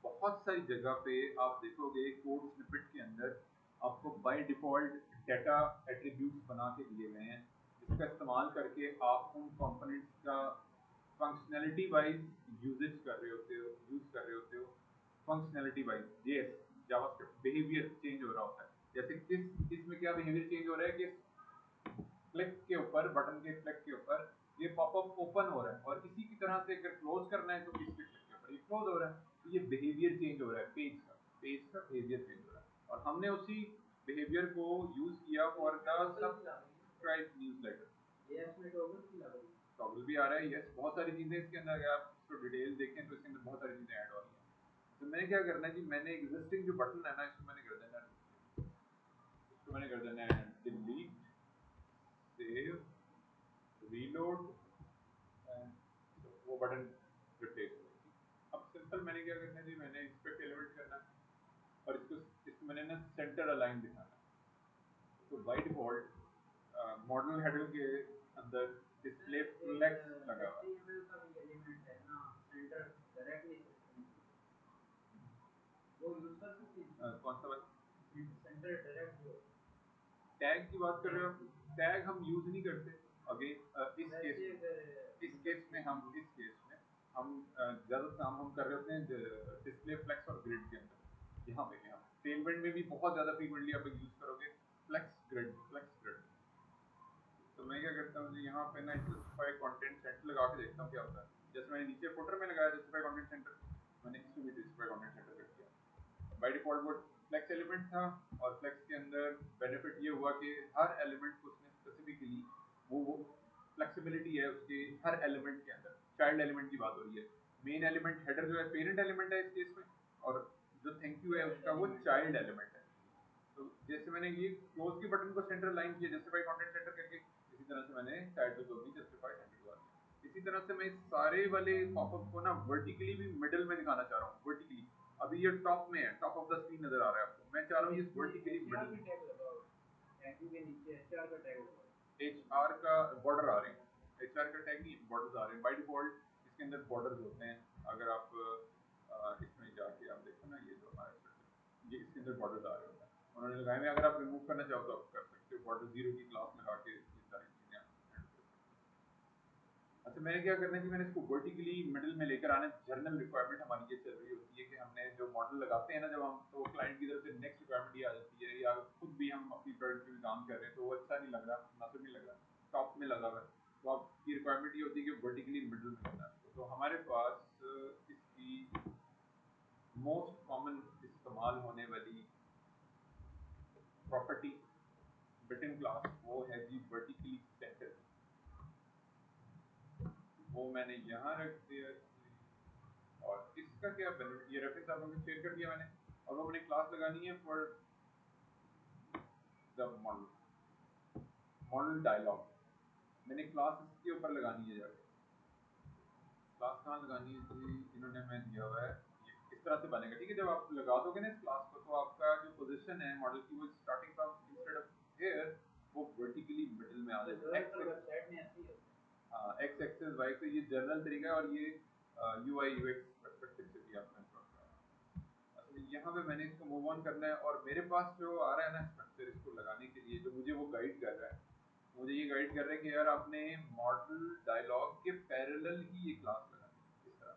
बहुत सारी जगह पे आप देखोगे कोड स्निपेट के अंदर आपको बाय डिफॉल्ट डाटा एट्रीब्यूट्स बना के दिए गए हैं, जिसका इस्तेमाल करके आप उन कंपोनेंट्स का फंक्शनैलिटी वाइज यूजेज कर रहे होते हो, यूज कर रहे होते हो functionality wise. JS JavaScript behaviour change हो रहा होता है, जैसे किस इसमें क्या बिहेवियर चेंज हो रहा है कि क्लिक के ऊपर, बटन के क्लिक के ऊपर ये पॉपअप ओपन हो रहा है और इसी की तरह से अगर क्लोज करना है तो इसके क्लिक के ऊपर ये क्लोज हो रहा है, तो ये बिहेवियर चेंज हो रहा है, पेज का बिहेवियर चेंज हो रहा है। और हमने उसी बिहेवियर को यूज किया for the subscribe newsletter. JS में टॉगल भी लगा है, टॉगल भी आ रहा है, यस बहुत सारी चीजें इसके अंदर, अगर आप इसको डिटेल देखें तो इसके अंदर बहुत सारी चीजें ऐड हो रही हैं। तो मैंने क्या करना है जी, मैंने एग्जिस्टिंग जो बटन है ना इसको मैंने कर देना है, इसको मैंने कर देना है डिलीट, सेव, रीलोड एंड वो बटन रिप्लेस हो गई। अब सिंपल मैंने क्या करना है जी, मैंने इंस्पेक्ट एलिमेंट करना है और इसको मैंने ना सेंटर अलाइन दिखाना है। तो बाय डिफॉल्ट मॉडल हेडर के अंदर डिस्प्ले फ्लेक्स लगा हुआ है। HTML का भी एलिमेंट है ना सेंटर डायरेक्टली वो यूज कर सकते हैं, कौन सा वाला सेंटर डायरेक्ट जो टैग की बात कर रहे हो? टैग हम यूज नहीं करते अगेन इस केस वैसे में, अगर इस केस में हम ज्यादा काम हम कर रहे होते हैं डिस्प्ले फ्लेक्स और ग्रिड के अंदर। यहाँ टेलविंड में भी बहुत ज्यादा फ्रीक्वेंटली आप लोग यूज करोगे फ्लेक्स ग्रिड। तो मैं क्या करता हूँ जी, यहाँ पे ना जस्टिफाई कंटेंट सेंटर लगा के देखता हूँ क्या होता है। जैसे मैंने नीचे फुटर में लगाया जस्टिफाई कंटेंट सेंटर, मैंने इसमें भी जस्टिफाई कंटेंट सेंटर कर दिया। बाय डिफॉल्ट वो फ्लेक्स एलिमेंट था और फ्लेक्स के अंदर बेनिफिट ये हुआ कि हर एलिमेंट को उसने स्पेसिफिकली वो फ्लेक्सिबिलिटी है उसके हर एलिमेंट के अंदर। चाइल्ड एलिमेंट की बात हो रही है, मेन एलिमेंट हेडर जो है पेरेंट एलिमेंट है इस केस में, और जो थैंक यू है उसका वो चाइल्ड एलिमेंट है। तो जैसे मैंने ये क्लोज के बटन को सेंटर लाइन किया जस्टिफाई कंटेंट सेंटर करके, इसी तरह से मैंने टाइटल को भी जस्टिफाई सेंटर करवा दिया। इसी तरह से मैं इस सारे वाले पॉपअप को ना वर्टिकली भी मिडिल में दिखाना चाह रहा हूँ, वर्टिकली। अभी ये टॉप में है, टॉप ऑफ द स्क्रीन नजर आ रहा है आपको, मैं चाह रहा हूँ ये वर्टिकली एचआर मिडिल का टैग लगाओ, थैंक यू के नीचे एचआर का टैग लगाओ, HR का बॉर्डर आ रहे हैं, HR का टैग नहीं बॉर्डर्स आ रहे हैं बाय डिफॉल्ट। इसके अंदर बॉर्डर्स होते हैं, अगर आप इसमें जाके आप देखो ना, ये जो हमारा स्ट्रक्चर ये इसके अंदर बॉर्डर्स आ रहे होते हैं, उन्होंने लगाए हुए। अगर आप रिमूव करना चाहो तो आप कर सकते हो, बॉर्डर 0 की क्लास लगा के ये सारी चीजें आप handle कर सकते हो। अच्छा अच्छा मैंने क्या करना है कि मैंने इसको वर्टिकली मिडिल में लेकर आना है। जर्नल रिक्वायरमेंट हमारी ये चल रही होती है कि हमने जो मॉडल लगाते हैं ना जब हम, तो क्लाइंट की तरफ से नेक्स्ट रिक्वायरमेंट ये आ जाती है, या खुद भी हम अपनी प्रोडक्ट पे भी काम कर रहे हैं तो वो अच्छा नहीं लग रहा, मुनासिब नहीं लग रहा, टॉप में लगा हुआ है, तो आपकी रिक्वायरमेंट ये होती है कि वर्टिकली मिडिल में करना है। तो हमारे पास इसकी मोस्ट कॉमन इस्तेमाल होने वाली प्रॉपर्टी बिटन क्लास वो है जी वर्टिकली सेंटर। वो मैंने यहाँ रख दिया और इसका क्या बेनिफिट, ये रेफरेंस आप लोगों को शेयर कर दिया मैंने, और वो मैंने क्लास लगानी है फॉर द मॉडल डायलॉग। मैंने क्लास इसके ऊपर लगानी है जाके। क्लास कहाँ लगानी है जी, इन्होंने मैं दिया हुआ है ये इस तरह से बनेगा, ठीक है। जब आप लगा दोगे ना इस क्लास को तो आपका जो पोजीशन है मॉडल की वो starting from instead of here वो वर्टिकली मिडिल में आ जाएगा। वेबसाइट में ऐसे ही होता है। हाँ, एक्स एक्सिस वाई एक्सिस ये जनरल तरीका है, और ये यूआई यूएक्स पर्सपेक्टिव से भी आपने अच्छा यहाँ पे मैंने इसको मूव ऑन करना है, और मेरे पास जो आ रहा है ना स्ट्रक्चर इसको लगाने के लिए जो मुझे वो गाइड कर रहा है, मुझे ये गाइड कर रहा है कि यार आपने मॉडल डायलॉग के पैरेलल ही ये क्लास लगानी है इस तरह।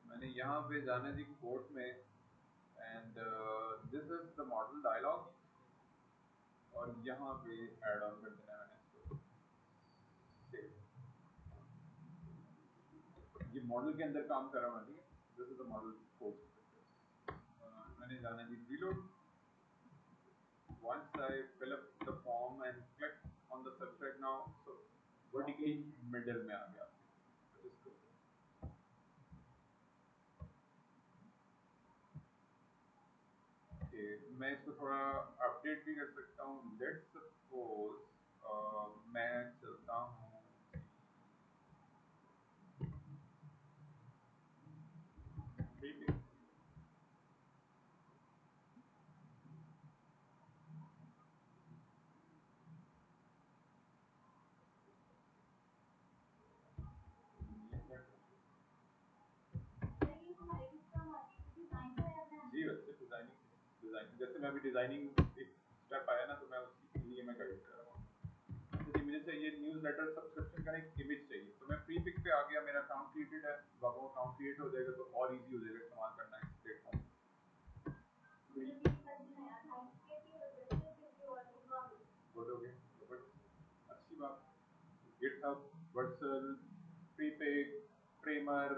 मैंने यहाँ पे जाना जी कोर्ट में, and this is the modal dialog, और यहाँ पे ऐड ऑन कर देना है मैंने इसको save। ये मॉडल के अंदर काम कर रहा हूँ, ठीक है। This is the model code. मैंने जाना जी reload. Once I fill up the form and click on the substrate now, so vertically middle में आ गया, which is good। Okay, मैं इसको थोड़ा अपडेट भी कर सकता हूँ। Let's suppose मैं चलता हूँ ठीक है। जी वैसे डिजाइनिंग जैसे मैं अभी डिजाइनिंग एक स्टेप आया ना तो मैं उसके लिए मैं गाइड कर रहा हूँ। जैसे मुझे चाहिए न्यूज़लेटर सब्सक्रिप्शन का एक इमेज चाहिए, तो मैं प्री पिक पे आ गया, मेरा अकाउंट क्रिएटेड है, जब वो अकाउंट क्रिएट हो जाएगा तो और इजी हो जाएगा इस्तेमाल करना इस प्लेटफॉर्म। गुड हो गया, गुड, अच्छी बात। गिटहब, वर्सल, प्रीपेग, फ्रेमर,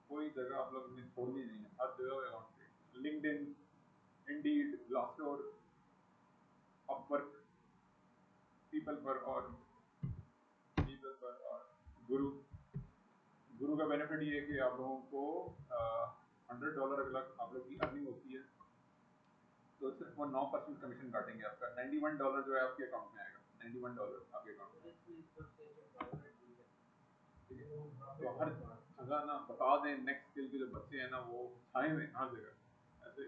कोई जगह आप लोग ने छोड़नी नहीं है, हर जगह account create. LinkedIn, Indeed, Glassdoor, Upwork, people पर और गुरु। गुरु का बेनिफिट ये है कि आप लोगों को $100 अगर आप लोग की अर्निंग होती है तो सिर्फ वो 9% कमीशन काटेंगे आपका। $91 जो है आपके अकाउंट में आएगा, $91 आपके अकाउंट में। तो हर जगह ना बता दें नेक्स्ट स्किल के जो बच्चे हैं ना वो छाए हुए हर जगह, ऐसे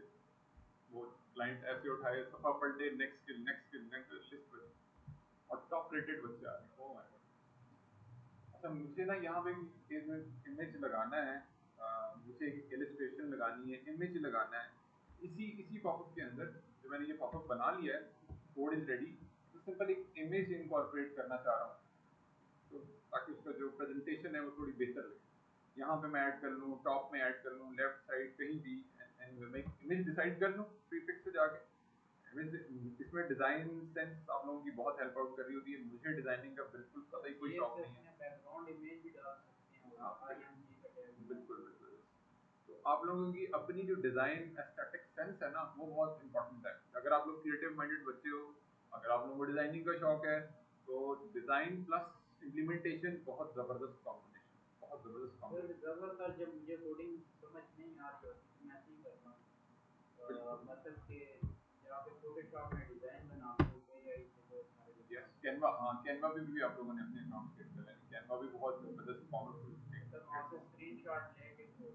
वो क्लाइंट ऐसे उठाए सफा पलटे next skill next skill next list बचे, और टॉप रेटेड बच्चे आ रहे हैं। Oh my God. अच्छा मुझे ना यहाँ पे इमेज लगाना है, मुझे एक इलस्ट्रेशन लगानी है, इमेज लगाना है इसी पॉपअप के अंदर। जो मैंने ये पॉपअप बना लिया है, कोड इज रेडी, तो सिंपल एक इमेज इनकॉर्पोरेट करना चाह रहा हूँ, तो ताकि उसका जो प्रेजेंटेशन है वो थोड़ी बेहतर लगे। यहाँ पे मैं ऐड कर लूँ, टॉप में ऐड कर लूँ, लेफ्ट साइड कहीं भी, एंड मैं इमेज डिसाइड कर लूँ प्रीफिक्स से जाके। इसमें डिजाइन सेंस आप लोगों की बहुत हेल्प आउट कर रही होती है, मुझे डिजाइनिंग का बिल्कुल पता ही कोई शौक नहीं है। बैकग्राउंड इमेज भी डाल सकते हैं हाँ, और आईएमजी का टैग भी। बिल्कुल बिल्कुल। तो आप लोगों की अपनी जो डिजाइन एस्थेटिक सेंस है ना वो बहुत इंपॉर्टेंट है। अगर आप लोग क्रिएटिव माइंडेड बच्चे हो, अगर आप लोगों को डिजाइनिंग का शौक है, तो डिजाइन प्लस इम्प्लीमेंटेशन बहुत जबरदस्त कॉम्बिनेशन, बहुत जबरदस्त कॉम्बिनेशन। ज्यादातर जब मुझे कोडिंग समझ नहीं आ रही होती तो मैं ऐसे ही करता हूँ, मतलब कि जहाँ पे फोटोशॉप में डिजाइन बनाते हो एआई से बहुत सारे यस, कैनवा, हाँ कैनवा पे भी आप लोगों ने अपने अकाउंट क्रिएट कर लेने। कैनवा भी बहुत जबरदस्त पावरफुल मतलब वहाँ से स्क्रीनशॉट लेके तो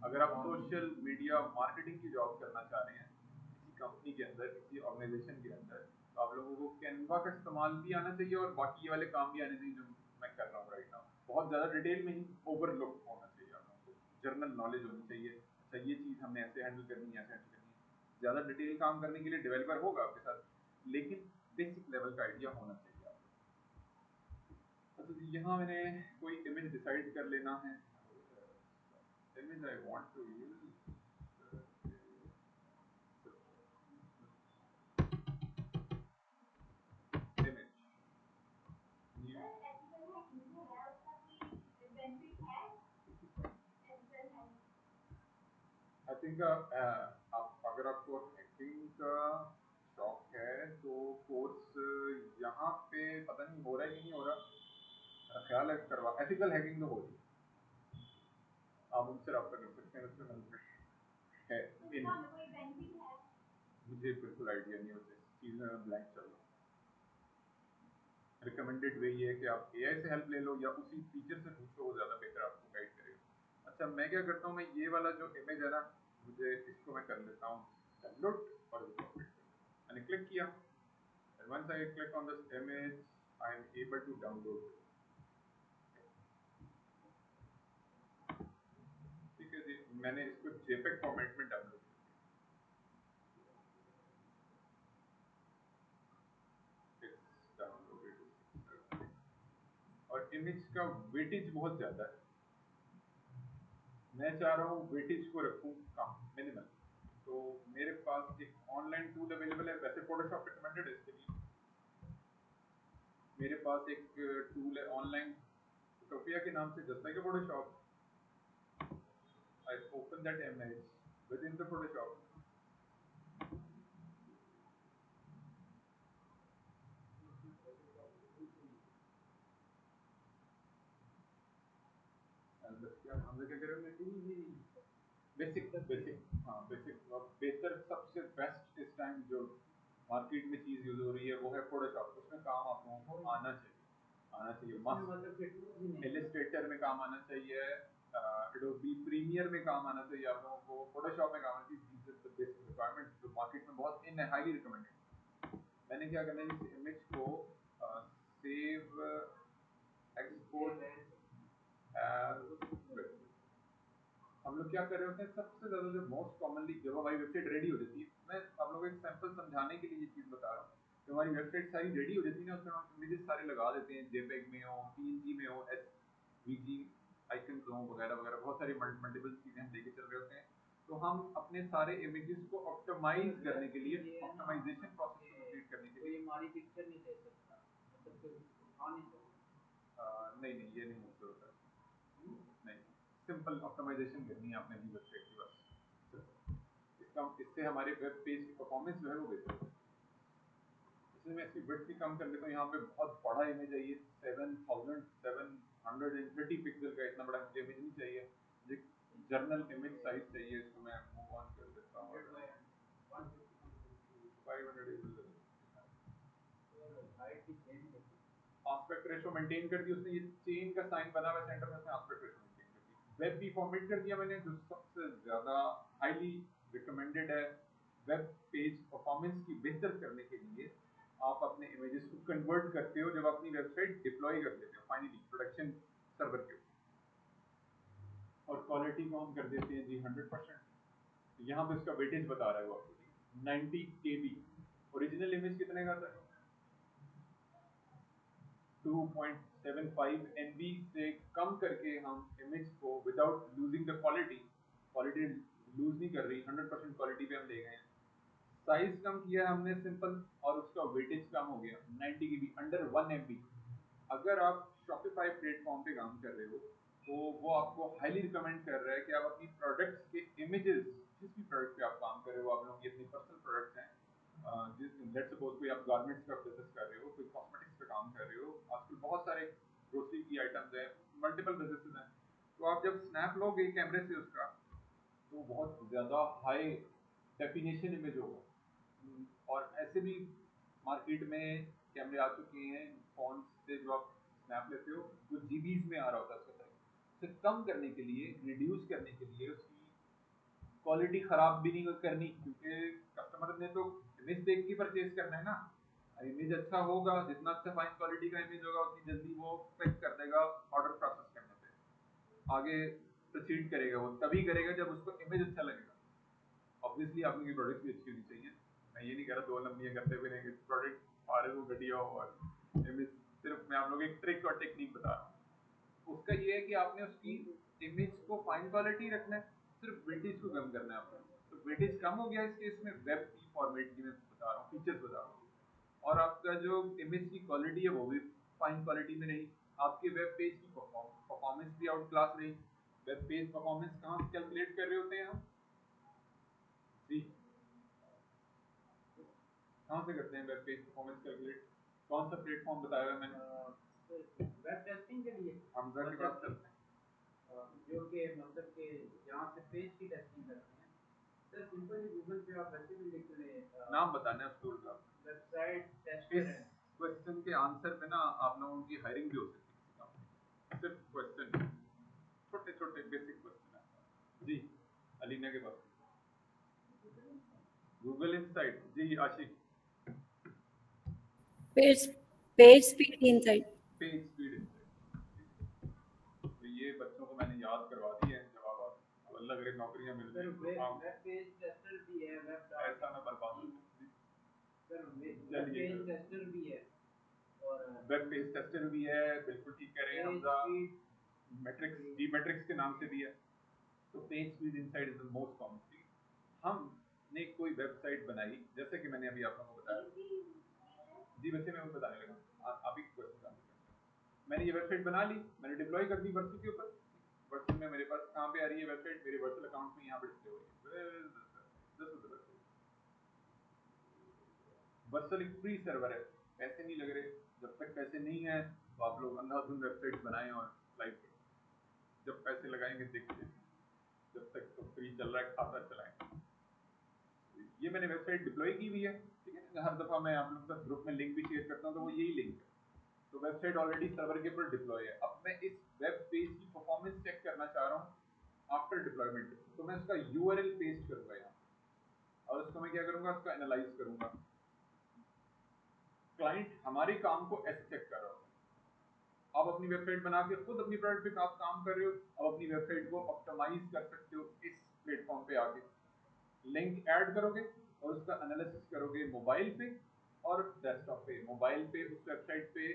अगर आप सोशल मीडिया मार्केटिंग की जॉब करना चाह रहे हैं किसी कंपनी के अंदर, किसी ऑर्गेनाइजेशन के अंदर, तो आप लोगों को कैनवा का इस्तेमाल भी आना चाहिए और बाकी ये वाले काम भी आने चाहिए जो मैं कर रहा हूँ राइट नाउ। बहुत ज़्यादा डिटेल में ही ओवरलुक होना चाहिए आप लोगों को, जर्नल नॉलेज होनी चाहिए। अच्छा ये चीज़ हमने ऐसे हैंडल करनी है, ऐसे हैंडल करनी है। ज़्यादा डिटेल काम करने के लिए डेवलपर होगा आपके साथ, लेकिन बेसिक लेवल का आइडिया होना चाहिए आपको। अच्छा जी, यहाँ मैंने कोई इमेज डिसाइड कर लेना है। Image I want to use image new. आई थिंक आप अगर आपको हैकिंग का शौक है तो कोर्स यहाँ पे पता नहीं हो रहा है कि नहीं हो रहा। मेरा ख्याल है करवा एथिकल हैकिंग तो हो रही है। आप उनसे रब्ता कर सकते हैं, उसमें हेल्प है। मुझे बिल्कुल आइडिया नहीं होता, इस चीज़ में मैं ब्लैंक चल रहा हूँ। रिकमेंडेड वे ये है कि आप एआई से हेल्प ले लो या उसी टीचर से पूछो, वो ज़्यादा बेहतर आपको गाइड करेगा। अच्छा, मैं क्या करता हूँ, मैं ये वाला जो इमेज है ना, मुझे इसको मैं कर लेता हूँ डाउनलोड और इसको अपडेट कर लेता हूँ। मैंने क्लिक किया, and once I click on this image, I am able to download it। ठीक है जी, मैंने इसको JPEG फॉर्मेट में डाउनलोड किया। It's downloaded। और इमेज का वेटेज बहुत ज़्यादा है, मैं चाह रहा हूँ वेटेज को रखूँ कम, मिनिमल। तो मेरे पास एक ऑनलाइन टूल अवेलेबल है, वैसे फोटोशॉप रिकमेंडेड है इसके लिए। मेरे पास एक टूल है ऑनलाइन, फोटोपिया के नाम से, just like Photoshop. I open that image with in the Photoshop. हम क्या करेंगे, बेसिक बेसिक, हाँ बेसिक बेहतर, सबसे बेस्ट इस टाइम जो मार्केट में चीज़ यूज हो रही है वो है फोटोशॉप। उसमें काम आप लोगों को आना चाहिए, आना चाहिए मस्त। इलिस्ट्रेटर में काम आना चाहिए, एडोबी प्रीमियर में काम आना चाहिए आप लोगों को, फोटोशॉप में काम आना चाहिए। These are the basic requirement जो मार्केट में बहुत इन हाईली रिकमेंडेड। मैंने क्या करना है, इस इमेज को सेव एक्सपोर्ट एज। हम लोग क्या कर रहे होते हैं, सबसे ज्यादा जो मोस्ट कॉमनली जब हमारी वेबसाइट रेडी हो जाती है, मैं आप लोगों को एक सैंपल समझाने के लिए ये चीज बता रहा हूँ। जब हमारी वेबसाइट सारी रेडी हो जाती है ना, उसमें हम इमेजेस सारे लगा देते हैं, जेपेग में हो, पीएनजी में हो, एसवीजी आइकन हो, वगैरह वगैरह बहुत सारी मल्टीपल चीजें हम लेके चल रहे होते हैं। तो हम अपने सारे इमेजेस को ऑप्टिमाइज करने के लिए, ऑप्टिमाइजेशन प्रोसेस को कंप्लीट करने के लिए, हमारी पिक्चर नहीं दे सकता, मतलब कि आ नहीं सकता। नहीं नहीं ये नहीं मुझसे होता है। नहीं, सिंपल ऑप्टिमाइजेशन करनी है आपने अपनी वेबसाइट की बस। इससे हमारे वेब पेज की परफॉर्मेंस जो है वो बेहतर होगी। इसलिए मैं इसकी विड्थ भी कम कर लेता हूँ। यहाँ पे बहुत बड़ा इमेज है ये, 7730 पिक्सल का, इतना बड़ा मुझे इमेज नहीं चाहिए, मुझे जर्नल इमेज साइज चाहिए। इसको मैं मूव ऑन कर देता हूँ, 500 आस्पेक्ट रेशो मेंटेन कर दी उसने, ये चेन का साइन बना हुआ सेंटर में, उसने आस्पेक्ट रेशो मेंटेन कर दी। वेब भी फॉर्मेट कर दिया मैंने, जो सबसे ज्यादा हाईली रिकमेंडेड है वेब पेज परफॉर्मेंस की बेहतर करने के लिए। आप अपने इमेजेस को कन्वर्ट करते हो जब अपनी वेबसाइट डिप्लॉय कर देते हो फाइनली प्रोडक्शन सर्वर के ऊपर, और क्वालिटी को हम कर देते हैं जी 100%। यहाँ पे उसका वेटेज बता रहा है वो आपको 90 KB। ओरिजिनल इमेज कितने का था, 2.75 MB से कम करके हम इमेज को without losing the quality, quality lose नहीं कर रही, 100% क्वालिटी पे हम ले गए हैं। साइज कम किया है हमने सिंपल, और उसका वेटेज कम हो गया 90 GB, अंडर 1 MB। अगर आप शॉपिफाई प्लेटफॉर्म पे काम कर रहे हो तो वो आपको हाईली रिकमेंड कर रहा है कि आप अपनी प्रोडक्ट्स के इमेजेस, जिस भी प्रोडक्ट पे आप काम कर रहे हो, आप लोगों की अपनी पर्सनल प्रोडक्ट्स हैं, लेट्स सपोज कोई आप गारमेंट्स का बिजनेस कर रहे हो, कोई कॉस्मेटिक्स पे काम कर रहे हो, आजकल बहुत सारे ग्रोसरी की आइटम्स हैं, मल्टीपल बिजनेसेस हैं। तो आप जब स्नैप लोगे कैमरे से उसका, तो बहुत ज़्यादा हाई डेफिनेशन इमेज होगा। और ऐसे भी मार्केट में कैमरे आ चुके हैं फोन से, जो आप स्नैप लेते हो वो जीबीज में आ रहा होता है उसका साइज। उसे कम करने के लिए, रिड्यूस करने के लिए, उसकी क्वालिटी खराब भी नहीं करनी, क्योंकि कस्टमर ने तो इमेज देख के परचेज करना है ना। इमेज अच्छा होगा, जितना अच्छा फाइन क्वालिटी का इमेज होगा, उतनी जल्दी वो क्लिक कर देगा ऑर्डर प्रोसेस करने पे, आगे प्रोसीड करेगा। वो तभी करेगा जब उसको इमेज अच्छा लगेगा। ऑब्वियसली आप लोगों की प्रोडक्ट भी अच्छी होनी चाहिए। मैं ये नहीं कह रहा दो लंबियाँ करते हुए नहीं, प्रोडक्ट फारे को घटिया हो और इमेज सिर्फ मैं आप लोगों को एक ट्रिक और टेक्निक बता रहा हूँ। उसका ये है कि आपने उसकी इमेज को फाइन क्वालिटी रखना है, सिर्फ वेटेज को कम करना है आपने। तो वेटेज कम हो गया इस केस में वेब पी फॉर्मेट की मैं बता रहा हूँ, फीचर्स बता रहा हूँ। और आपका जो इमेज की क्वालिटी है वो भी फाइन क्वालिटी में रही, आपके वेब पेज की परफॉर्मेंस भी आउट क्लास रही। वेब पेज परफॉर्मेंस कहाँ से कैलकुलेट कर रहे होते हैं हम जी, कहाँ से करते हैं वेब पेज परफॉर्मेंस कैलकुलेट? कौन सा प्लेटफॉर्म बताया हुआ है मैंने? वेब टेस्टिंग के लिए हमजा की बात करते हैं। जो कि मतलब कि जहाँ से पेज की टेस्टिंग करते हैं। सर सिंपली गूगल पे आप वैसे भी लिख लें नाम बताना है उस टूल का। वेबसाइट इस टेस्टर है। क्वेश्चन के आंसर पे ना आप लोगों की हायरिंग भी हो सकती है किसी कंपनी। सिर्फ क्वेश्चन, छोटे छोटे बेसिक क्वेश्चन है जी। अलीना के पास गूगल इनसाइट जी। Aashiq page page speed insight. Page speed insight. तो ये बच्चों को मैंने याद करवा दिए हैं जवाब। अब अल्लाह करे नौकरियां मिल सर जाए तो वेब पेज टेस्टर भी है, वेब ऐसा मैं बर्बाद हूँ। सर वेब पेज टेस्टर भी है और वेब पेज टेस्टर भी है, बिल्कुल ठीक कह रहे हैं हमजा। मैट्रिक्स डी मैट्रिक्स के नाम से भी है। तो page speed inside is the most common thing. हमने कोई वेबसाइट बनाई जैसे कि मैंने अभी आप लोगों को बताया जी, बच्चे मैं वो बताने लगा, आप ही क्वेश्चन आंसर करते हैं। मैंने ये वेबसाइट बना ली, मैंने डिप्लॉय कर दी वर्सल के ऊपर। वर्सल में मेरे पास कहाँ पे आ रही है वेबसाइट? मेरे वर्सल अकाउंट में यहाँ पे डिस्प्ले हो रही है। वर्सल एक फ्री सर्वर है, पैसे नहीं लग रहे। जब तक पैसे नहीं है तो आप लोग अंधाधुंध वेबसाइट बनाएं और लाइव करें। जब पैसे लगाएंगे देखिए, जब तक तो फ्री चल रहा है खाता चलाएं। ये मैंने वेबसाइट डिप्लॉय की हुई है, ठीक है ना। हर दफा मैं आप लोगों के साथ ग्रुप में लिंक भी शेयर करता हूँ तो वो यही लिंक है। तो वेबसाइट ऑलरेडी सर्वर के ऊपर डिप्लॉय है। अब मैं इस वेब पेज की परफॉर्मेंस चेक करना चाह रहा हूँ आफ्टर डिप्लॉयमेंट, तो मैं उसका यूआरएल पेस्ट करूंगा यहाँ और उसको मैं क्या करूंगा, उसका एनालाइज करूंगा। क्लाइंट हमारे काम को ऐसे चेक कर रहा होगा। आप अपनी वेबसाइट बना के खुद अपनी प्रोडक्ट पे आप काम कर रहे हो, आप अपनी वेबसाइट को ऑप्टिमाइज कर सकते हो इस प्लेटफॉर्म पे आके। लिंक ऐड करोगे और उसका एनालिसिस करोगे मोबाइल पे और डेस्कटॉप पे। मोबाइल पे उस वेबसाइट पे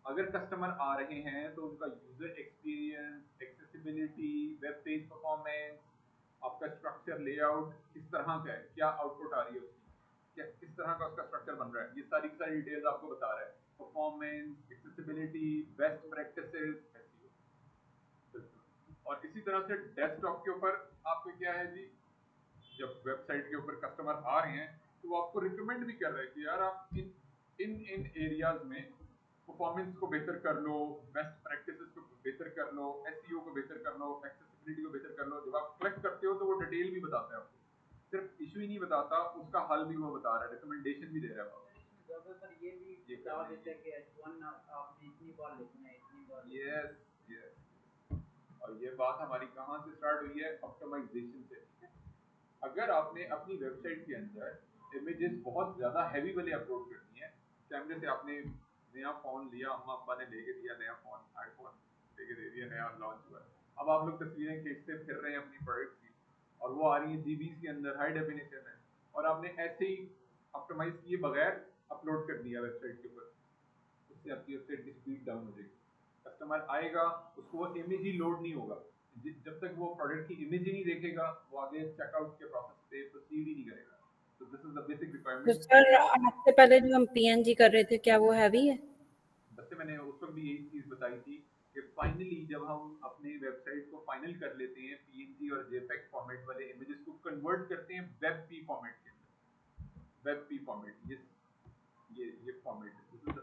अगर कस्टमर आ रहे हैं तो उनका user experience, accessibility, web page performance, आपका स्ट्रक्चर लेआउट किस तरह का है, क्या आउटपुट आ रही है उसकी, क्या किस तरह का उसका स्ट्रक्चर बन रहा है, ये सारी की सारी डिटेल्स आपको बता रहा है। परफॉर्मेंस, एक्सेसिबिलिटी, बेस्ट प्रैक्टिसेस, और इसी तरह से डेस्कटॉप के ऊपर आपको क्या है जी, जब वेबसाइट के ऊपर कस्टमर आ रहे हैं तो वो आपको रिकमेंड भी कर रहे हैं कि यार आप इन इन इन एरियाज में परफॉर्मेंस को बेहतर कर लो, बेस्ट प्रैक्टिसेस को बेहतर कर लो, एसईओ को बेहतर कर लो, एक्सेसिबिलिटी को बेहतर कर लो। जब आप क्लिक करते हो तो वो डिटेल भी बताता है आपको, सिर्फ इशू ही नहीं बताता, उसका हल भी वो बता रहा है, रिकमेंडेशन भी दे रहा है आपको। ज्यादातर ये भी बता देता है कि H1 आपने इतनी बार लिखना है, इतनी बार। Yes yes. और ये बात हमारी कहाँ से स्टार्ट हुई है? ऑप्टिमाइजेशन से। अगर आपने अपनी वेबसाइट के अंदर इमेजेस बहुत ज़्यादा हैवी वाले अपलोड करनी है, कैमरे से आपने नया फ़ोन लिया, अम्मा अब्बा ने लेके दिया नया फ़ोन, आईफोन लेके दे दिया, नया लॉन्च हुआ, अब आप लोग तस्वीरें खींचते फिर रहे हैं अपनी प्रोडक्ट की और वो आ रही है जीबीज़ के अंदर, हाई डेफिनेशन है, और आपने ऐसे ही ऑप्टिमाइज किए बगैर अपलोड कर दिया वेबसाइट के ऊपर, उससे आपकी वेबसाइट की स्पीड डाउन हो जाएगी। कस्टमर आएगा, उसको वो इमेज ही लोड नहीं होगा, जब तक वो प्रोडक्ट की इमेज ही नहीं देखेगा वो आगे चेकआउट के प्रोसेस पे प्रोसीड ही नहीं करेगा। तो दिस इज द बेसिक तो रिक्वायरमेंट। सर आपसे पहले जो हम पीएनजी कर रहे थे क्या वो हैवी है? बच्चे मैंने उस वक्त भी यही चीज बताई थी कि फाइनली जब हम अपने वेबसाइट को फाइनल कर लेते हैं पीएनजी और जेपेग फॉर्मेट वाले इमेजेस को कन्वर्ट करते हैं वेब पी फॉर्मेट के अंदर। वेब पी फॉर्मेट, ये format, this is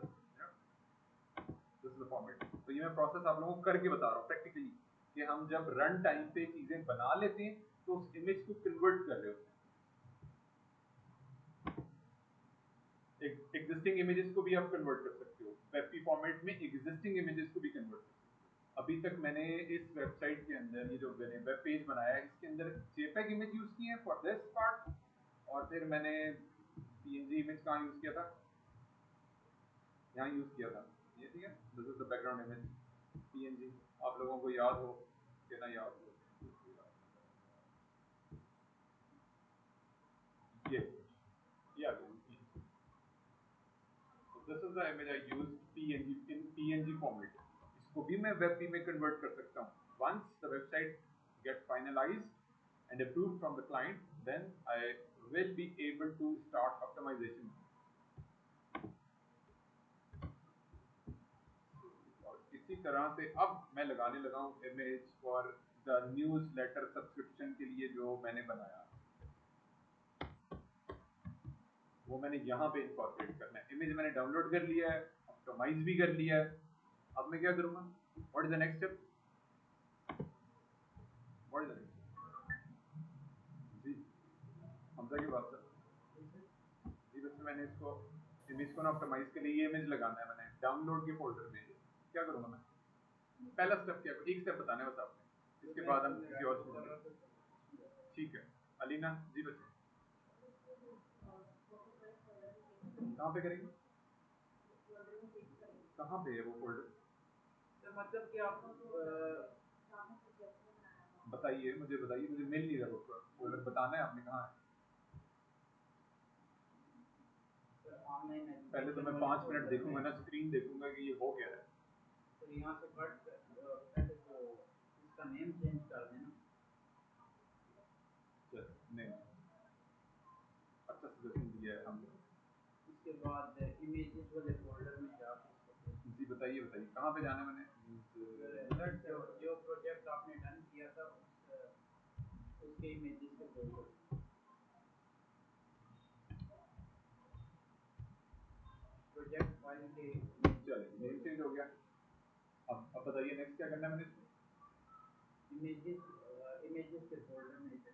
the format. तो ये मैं प्रोसेस आप लोगों को करके बता रहा हूँ प्रैक्टिकली कि हम जब रन टाइम पे चीजें बना लेते हैं तो उस इमेज को कन्वर्ट कर रहे होते हैं। एग्जिस्टिंग इमेजेस को भी आप कन्वर्ट कर सकते हो, वेबपी फॉर्मेट में एग्जिस्टिंग इमेजेस को भी कन्वर्ट कर सकते हो। अभी तक मैंने इस वेबसाइट के अंदर ये जो मैंने वेब पेज बनाया है इसके अंदर जेपेग इमेज यूज की है फॉर दिस पार्ट, और फिर मैंने पीएनजी इमेज कहाँ यूज किया था, यहाँ यूज किया था ये, ठीक है। This is the background image PNG. आप लोगों को याद हो कि ना याद हो, ये आ गया। This is the image I use PNG format, इसको भी मैं WebP में कन्वर्ट कर सकता हूँ. Once the website get finalized and approved from the client, then I will be able to start optimization. और इसी तरह से अब मैं लगाने लगा हूँ image for the newsletter subscription के लिए जो मैंने बनाया, वो मैंने यहाँ पे इनकॉर्पोरेट करना है. इमेज मैंने डाउनलोड कर लिया है, ऑप्टिमाइज भी कर लिया है. अब मैं क्या करूँगा? What is the next step? What is the next? जी हमजा की बात सर जी. बस मैंने इसको इमेज को ना ऑप्टिमाइज के लिए ये इमेज लगाना है मैंने डाउनलोड के फोल्डर में. क्या करूँगा मैं? पहला स्टेप क्या है? एक स्टेप बताना है बस आपने, इसके बाद हम किसी और को. ठीक है अलीना जी बच्चे कहाँ पे करेंगे? कहाँ पे है वो फोल्डर? तो मतलब कि आप बताइए मुझे मिल नहीं रहा वो फोल्डर. बताना है आपने कहाँ है. ऑनलाइन पहले तो मैं 5 मिनट देखूंगा ना, स्क्रीन देखूंगा कि ये हो क्या है. तो यहाँ से कट पहले तो इसका नेम चेंज कर देना. चल नहीं अच्छा सजेशन दिया है हमने. उसके बाद इमेजेस वाले फोल्डर में जाके जी बताइए कहाँ पे जाना है मैंने? जो प्रोजेक्ट आपने डन किया था उसके इमेजेस के फोल्डर. प्रोजेक्ट फाइल के चलिए नेम चेंज हो गया. अब बताइए नेक्स्ट क्या करना है मैंने? इमेजेस के फोल्डर में इसे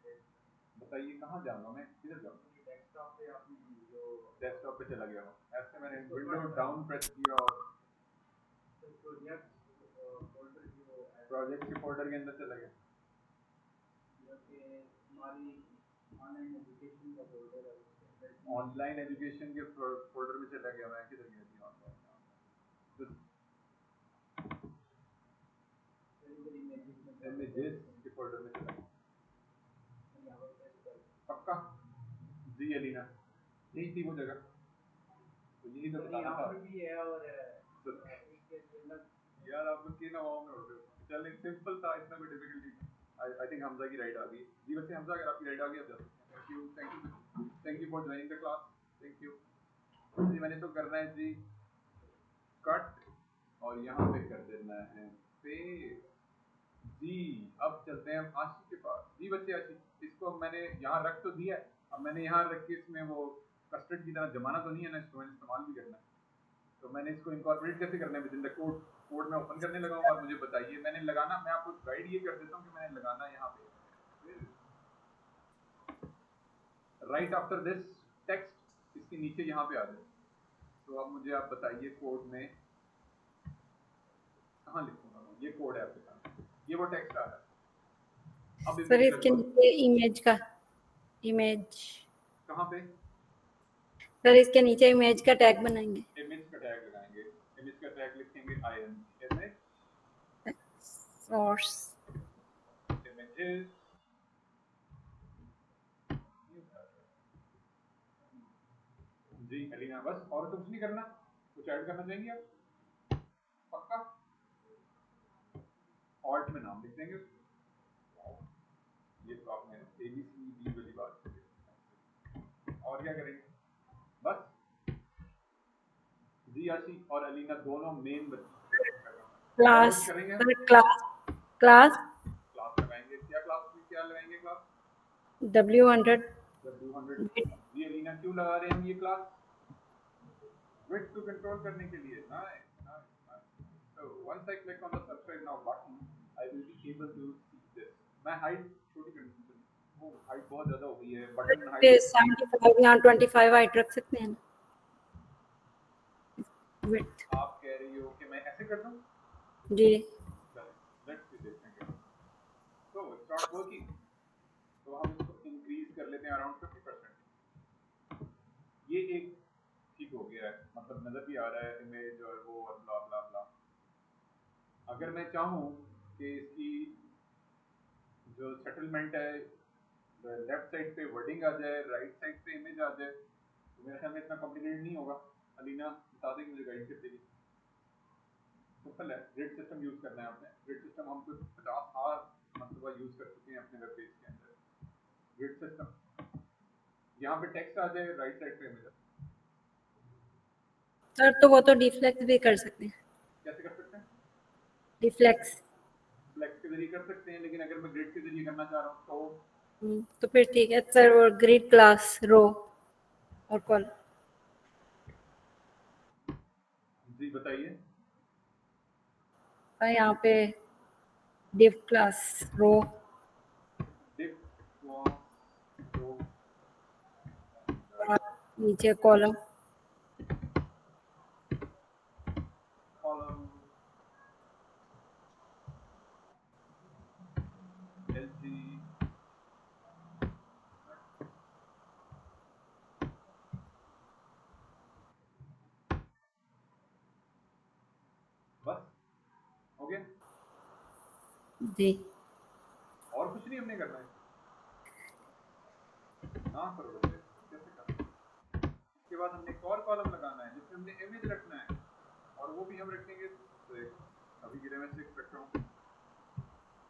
बताइए कहाँ जाऊँगा मैं, किधर जाऊँगा? डेस्कटॉप पे आपने जो डेस्कटॉप पे चला गया हूँ. ऐसे मैंने विंडो डाउन प्रेस किया और प्रोजेक्ट फोल्डर जो प्रोजेक्ट के फोल्डर के अंदर चला गया. जो कि हमारी ऑनलाइन एजुकेशन का फोल्डर है उसके अंदर ऑनलाइन एजुकेशन के फोल्डर में चला गया. मैं किधर गया थी? ऑनलाइन इमेजेस के फोल्डर में चला गया. पक्का जी अलीना यही थी वो जगह, तो यही तो बताना था. भी है और तो इसके अंदर यार आप लोग की ना वाव में उठ रहे हो. चल सिंपल था, इतना कोई डिफिकल्ट नहीं था. आई थिंक हमजा की राइट आ गई. जी बच्चे हमजा अगर आपकी राइट आ गई आप जा सकते हैं. Thank you for joining the class. Thank you जी. मैंने तो करना है जी कट और यहाँ पे कर देना है पेस्ट. जी अब चलते हैं आशिक के पास. जी बच्चे आशिक इसको मैंने यहाँ रख तो दिया है, अब मैंने यहाँ रख के इसमें वो कस्टर्ड की तरह जमाना तो नहीं है ना, इसको मैंने इस्तेमाल भी करना है. तो मैंने इसको इनकॉर्पोरेट कैसे करना है with in the code? Code में ओपन करने लगा हूँ और मुझे बताइए मैंने लगाना, मैं आपको गाइड ये कर देता हूँ कि मैंने लगाना यहाँ पे राइट आफ्टर दिस टेक्स्ट, इसके नीचे यहाँ पे आ जाए. तो अब मुझे आप बताइए कोड में कहाँ लिखूंगा मैं? ये कोड है आपके सामने, ये वो टेक्स्ट आ रहा है. अब सर इमेज इसके लगभग नीचे इमेज का इमेज कहाँ पे? सर इसके नीचे इमेज का टैग बनाएंगे. इमेज का टैग लगाएंगे. इमेज का टैग लिखेंगे IMG सोर्स images. जी अलीना बस और कुछ नहीं करना. कुछ ऐड करना चाहेंगे आप? पक्का ऑल्ट में नाम लिख देंगे. ये तो आपने ABCD वाली बात की. और क्या करेंगे? बस जी आशी और अलीना दोनों मेन बच्चे क्लास करेंगे. सर क्लास क्लास क्लास लगाएंगे. क्या क्लास में क्या लगाएंगे? Class W100 W100. जी अलीना क्यों लगा रहे हैं हम ये क्लास? विड्थ को कंट्रोल करने के लिए. So once I click on the subscribe now button, I will be able to see this. मैं हाइट छोटी करनी चाहिए. वो हाइट बहुत ज्यादा हो गई है. बटन पे हाइट 75 यहाँ 25 हाइट रख सकते हैं विड्थ. आप कह रही हो कि मैं ऐसे कर दूं? जी लेट्स सी देखते हैं. तो इट्स नॉट वर्किंग. तो हम इसको इंक्रीज कर लेते हैं अराउंड 50%. ये एक ठीक हो गया है, मतलब नजर भी आ रहा है इमेज और वो और ब्ला ब्ला ब्ला. अगर मैं चाहूँ कि इसकी जो सेटलमेंट है लेफ्ट साइड पे वर्डिंग आ जाए, राइट साइड पे इमेज आ जाए, तो मेरे ख्याल में इतना कॉम्प्लिकेटेड नहीं होगा. अलीना बता देगी, मुझे गाइड कर देगी. सिंपल है, ग्रिड सिस्टम यूज करना है आपने। ग्रिड सिस्टम हम कुछ 50,000 मरतबा यूज कर चुके हैं अपने वेब पेज के अंदर। ग्रिड सिस्टम, यहाँ पे टेक्स्ट आ जाए राइट साइड पे इमेज, सर तो वो तो डिफ्लेक्स भी कर सकते हैं, कैसे कर सकते हैं? डिफ्लेक्स। फ्लेक्स के जरिए कर सकते हैं, लेकिन अगर मैं ग्रिड के जरिए करना चाह रहा हूँ तो फिर ठीक है सर, और ग्रिड क्लास रो और कॉल। जी बताइए। यहाँ पे डिव क्लास रो, डिफ क्लास रो, नीचे कॉलम, कॉलम, एलसी, बस हो गया। जी और कुछ नहीं हमने करना है। हाँ करो बच्चे, कैसे करना है? इसके बाद हमने एक और कॉलम लगाना है जिसमें हमने इमेज रखना है, और वो भी हम रखेंगे अभी गिरे में 6 रख रहा हूँ।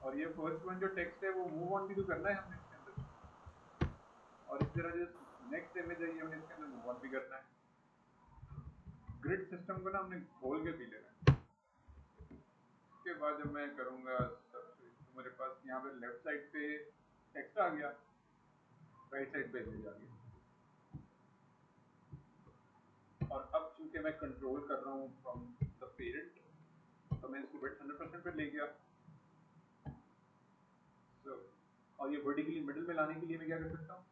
और ये फर्स्ट वन जो टेक्स्ट है वो मूव ऑन भी तो करना है हमने इसके अंदर, और इस तरह जो नेक्स्ट इमेज है ये हमने इसके अंदर मूव ऑन भी करना है। ग्रिड सिस्टम को ना हमने खोल के पी लेना है। उसके बाद जब मैं करूँगा सबसे, तो मेरे पास यहाँ पे लेफ्ट साइड पे टेक्स्ट आ गया, राइट साइड पे इमेज आ गया। और अब चूंकि मैं कंट्रोल कर रहा हूँ फ्रॉम द पेरेंट, तो मैं इसको बिट 100% पे ले गया। So, और ये वर्टिकली मिडिल में लाने के लिए मैं क्या कर सकता हूँ,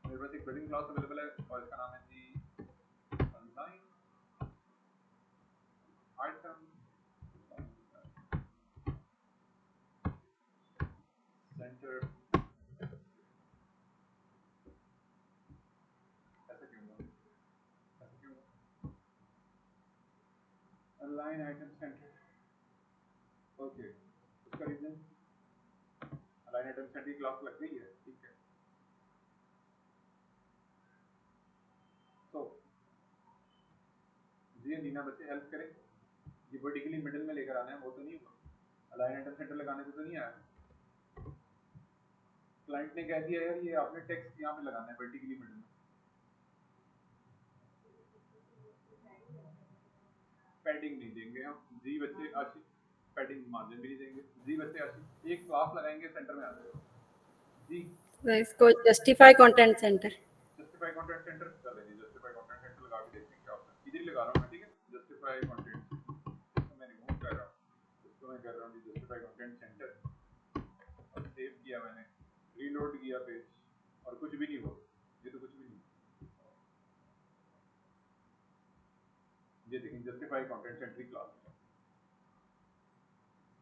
मेरे पास एक बिल्डिंग क्लास अवेलेबल है और इसका नाम है जी अलाइन आइटम सेंटर। ऐसा क्यों हुआ, ऐसा क्यों हुआ? अलाइन आइटम सेंटर, ओके, उसका रीजन अलाइन आइटम सेंटर की क्लास लग गई है, ठीक है। तो जी नीना बच्चे हेल्प करें, ये वर्टिकली मिडिल में लेकर आना है, वो तो नहीं हुआ। अलाइन आइटम सेंटर लगाने से तो नहीं आया। क्लाइंट ने कह दिया यार ये आपने टेक्स्ट यहाँ पे लगाना है वर्टिकली मिडिल में। पैडिंग नहीं देंगे हम जी बच्चे आशी, पैडिंग मार्जिन भी नहीं देंगे जी बच्चे आशी। एक क्लास लगाएंगे सेंटर में आ जाएगा जी। इसको justify content centre, justify content centre चले जी, जस्टिफाई कंटेंट सेंटर लगा के देखते हैं क्या होता है। इधर ही लगा रहा हूँ मैं, ठीक है। जस्टिफाई कंटेंट तो मैं रिमूव कर रहा हूँ, इसको मैं कर रहा हूँ जस्टिफाई कंटेंट सेंटर, और सेव किया मैंने, रीलोड किया पेज, और कुछ भी नहीं हुआ। ये तो कुछ भी नहीं, ये देखें जस्टिफाई कंटेंट सेंटर की क्लास,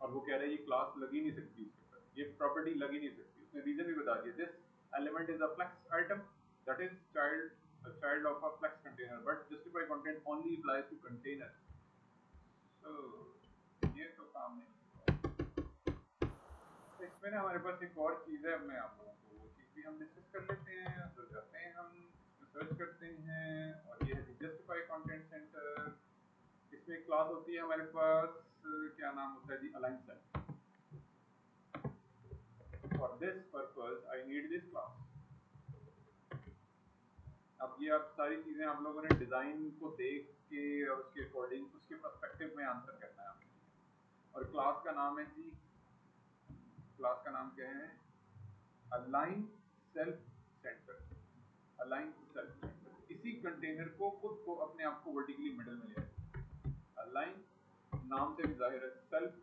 और वो कह रहा है ये क्लास लग ही नहीं सकती इसके ऊपर, ये प्रॉपर्टी लग ही नहीं सकती। उसने रीजन भी बता दिया, this element is a flex item that is child of a flex container but justify content only applies to container. तो ये तो काम नहीं। तो इसमें ना हमारे पास एक और चीज़ है, मैं आप लोगों को वो चीज़ भी हम डिस्कस कर लेते हैं। तो जाते हैं हम इसमें सर्च करते हैं, और ये है जस्टिफाई कंटेंट सेंटर। इसमें एक क्लास होती है हमारे पास, क्या नाम होता है जी, align cell. For this purpose, I need this class. अब ये आप सारी चीजें आप लोगों ने डिजाइन को देख के और उसके अकॉर्डिंग उसके पर्सपेक्टिव में आंसर करना है आपको। और क्लास का नाम है जी, क्लास का नाम क्या है, align self centre. Align self centre इसी कंटेनर को खुद को अपने आप को वर्टिकली मिडिल में ले आए। अलाइन नाम से भी जाहिर है, सेल्फ,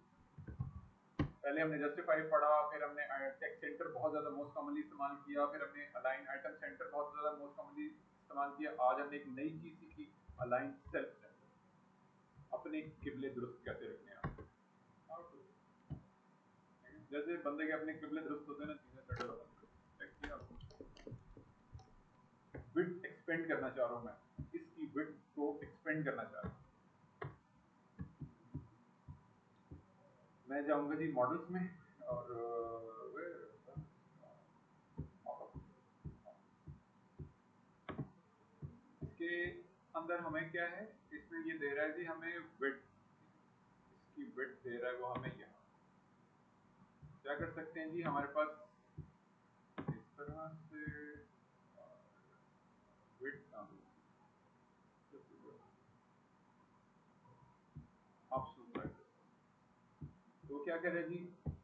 पहले हमने जस्टिफाई पढ़ा, फिर हमने टेक्स्ट सेंटर बहुत ज़्यादा मोस्ट कॉमनली इस्तेमाल किया, फिर हमने अलाइन आइटम सेंटर बहुत ज़्यादा मोस्ट कॉमनली इस्तेमाल किया। आज हमने एक नई चीज़ सीखी, अलाइन सेल्फ सेंटर। अपने किबले दुरुस्त कैसे रखने हैं आप, How to- जैसे बंदे के अपने किबले दुरुस्त होते हैं ना, चीज़ें सेटल हो जाती हैं। विड्थ एक्सपेंड करना चाह रहा हूँ मैं, इसकी विड्थ को एक्सपेंड करना चाह रहा हूँ। मैं जाऊँगा जी मॉडल्स में, और इसके अंदर हमें क्या है, इसमें ये दे रहा है जी हमें विड्थ, इसकी विड्थ दे रहा है वो हमें यहाँ क्या कर सकते हैं जी, हमारे पास इस तरह से विड्थ आप सुन रहे तो क्या करें जी,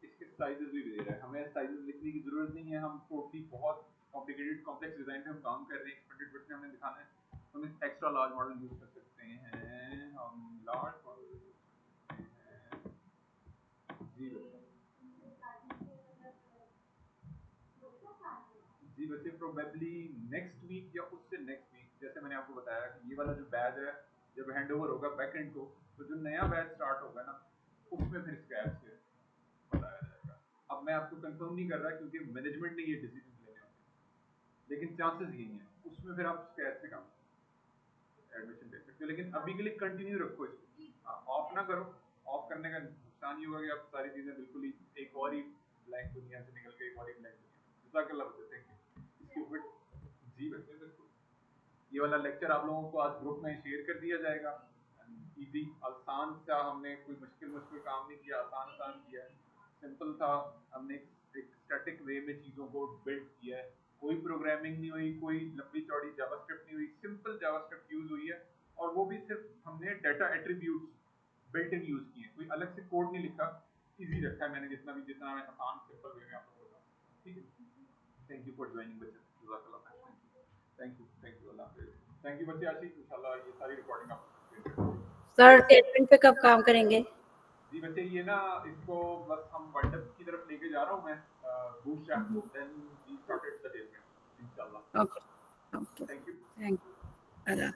इसके साइजेस भी दे रहा है, हमें साइजेस लिखने की जरूरत नहीं है, हम टोटली बहुत कॉम्प्लिकेटेड कॉम्प्लेक्स डिजाइन पे हम काम कर रहे हैं, एक्सपेंडेड विड्थ में हमने दिखाना है, हम एक एक्स्ट्रा लार्ज मॉडल यूज कर सकते हैं, हम लार्ज मॉडल यूज कर सकते हैं जी जी बच्चे प्रोबेबली नेक्स्ट वीक या उससे नेक्स्ट वीक, जैसे मैंने आपको बताया कि ये वाला जो बैच है जब हैंड ओवर होगा बैक एंड को, तो जो नया बैच स्टार्ट होगा ना उसमें फिर स्क्रैच से बताया जाएगा। अब मैं आपको कंफर्म नहीं कर रहा क्योंकि मैनेजमेंट ने ये डिसीजन लेने होते हैं, लेकिन चांसेस यही हैं, उसमें फिर आप स्क्रैच से काम एडमिशन ले सकते हो, लेकिन अभी के लिए कंटिन्यू रखो इसको, ऑफ ना करो। ऑफ करने का नुकसान ये होगा कि आप सारी चीजें बिल्कुल ही एक और ही ब्लैंक दुनिया से निकल के एक और ही ब्लैंक दुनिया, जज़ाकल्लाह बच्चे, थैंक यू। इसके ऊपर जी बच्चे बिल्कुल, ये वाला लेक्चर आप लोगों को आज ग्रुप में शेयर कर दिया जाएगा। इजी आसान सा, हमने कोई मुश्किल मुश्किल काम नहीं किया, आसान आसान किया है, सिंपल था, हमने एक स्टैटिक वे में चीज़ों को बिल्ड किया है, कोई प्रोग्रामिंग नहीं हुई, कोई लंबी चौड़ी जावास्क्रिप्ट नहीं हुई, सिंपल जावास्क्रिप्ट यूज हुई है, और वो भी सिर्फ हमने data attributes built in use किए, कोई अलग से कोड नहीं लिखा, इजी रखा है मैंने, जितना मैं आसान सिंपल वे में आप लोगों को बता, ठीक है। थैंक यू फॉर ज्वाइनिंग बच्चे, जज़ाकल्लाह खैर, थैंक यू अल्लाह हाफिज़, थैंक यू बच्चे, आशीष इंशाल्लाह ये सारी रिकॉर्डिंग आप सर टेटमेंट पे कब काम करेंगे? जी बच्चे ये ना इसको बस हम वाइंड अप की तरफ लेके जा रहा हूँ मैं, बूटस्ट्रैप को, देन वी स्टार्टेड द टेलमेंट इंशाल्लाह। Okay okay thank you. Thank you अल्लाह।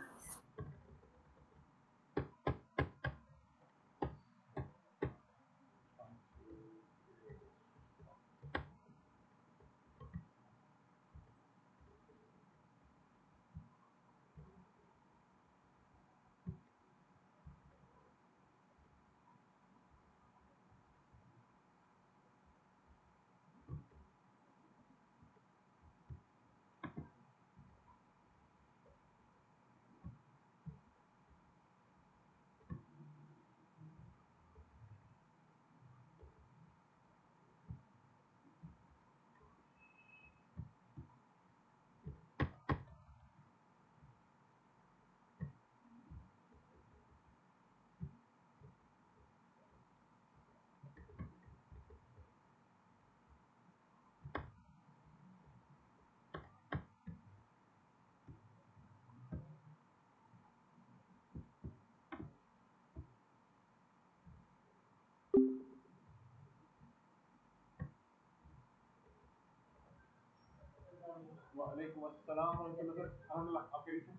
वालेकुम अस्सलाम व रहमतुल्लाह, अल्हम्दुलिल्लाह, आपके रीजन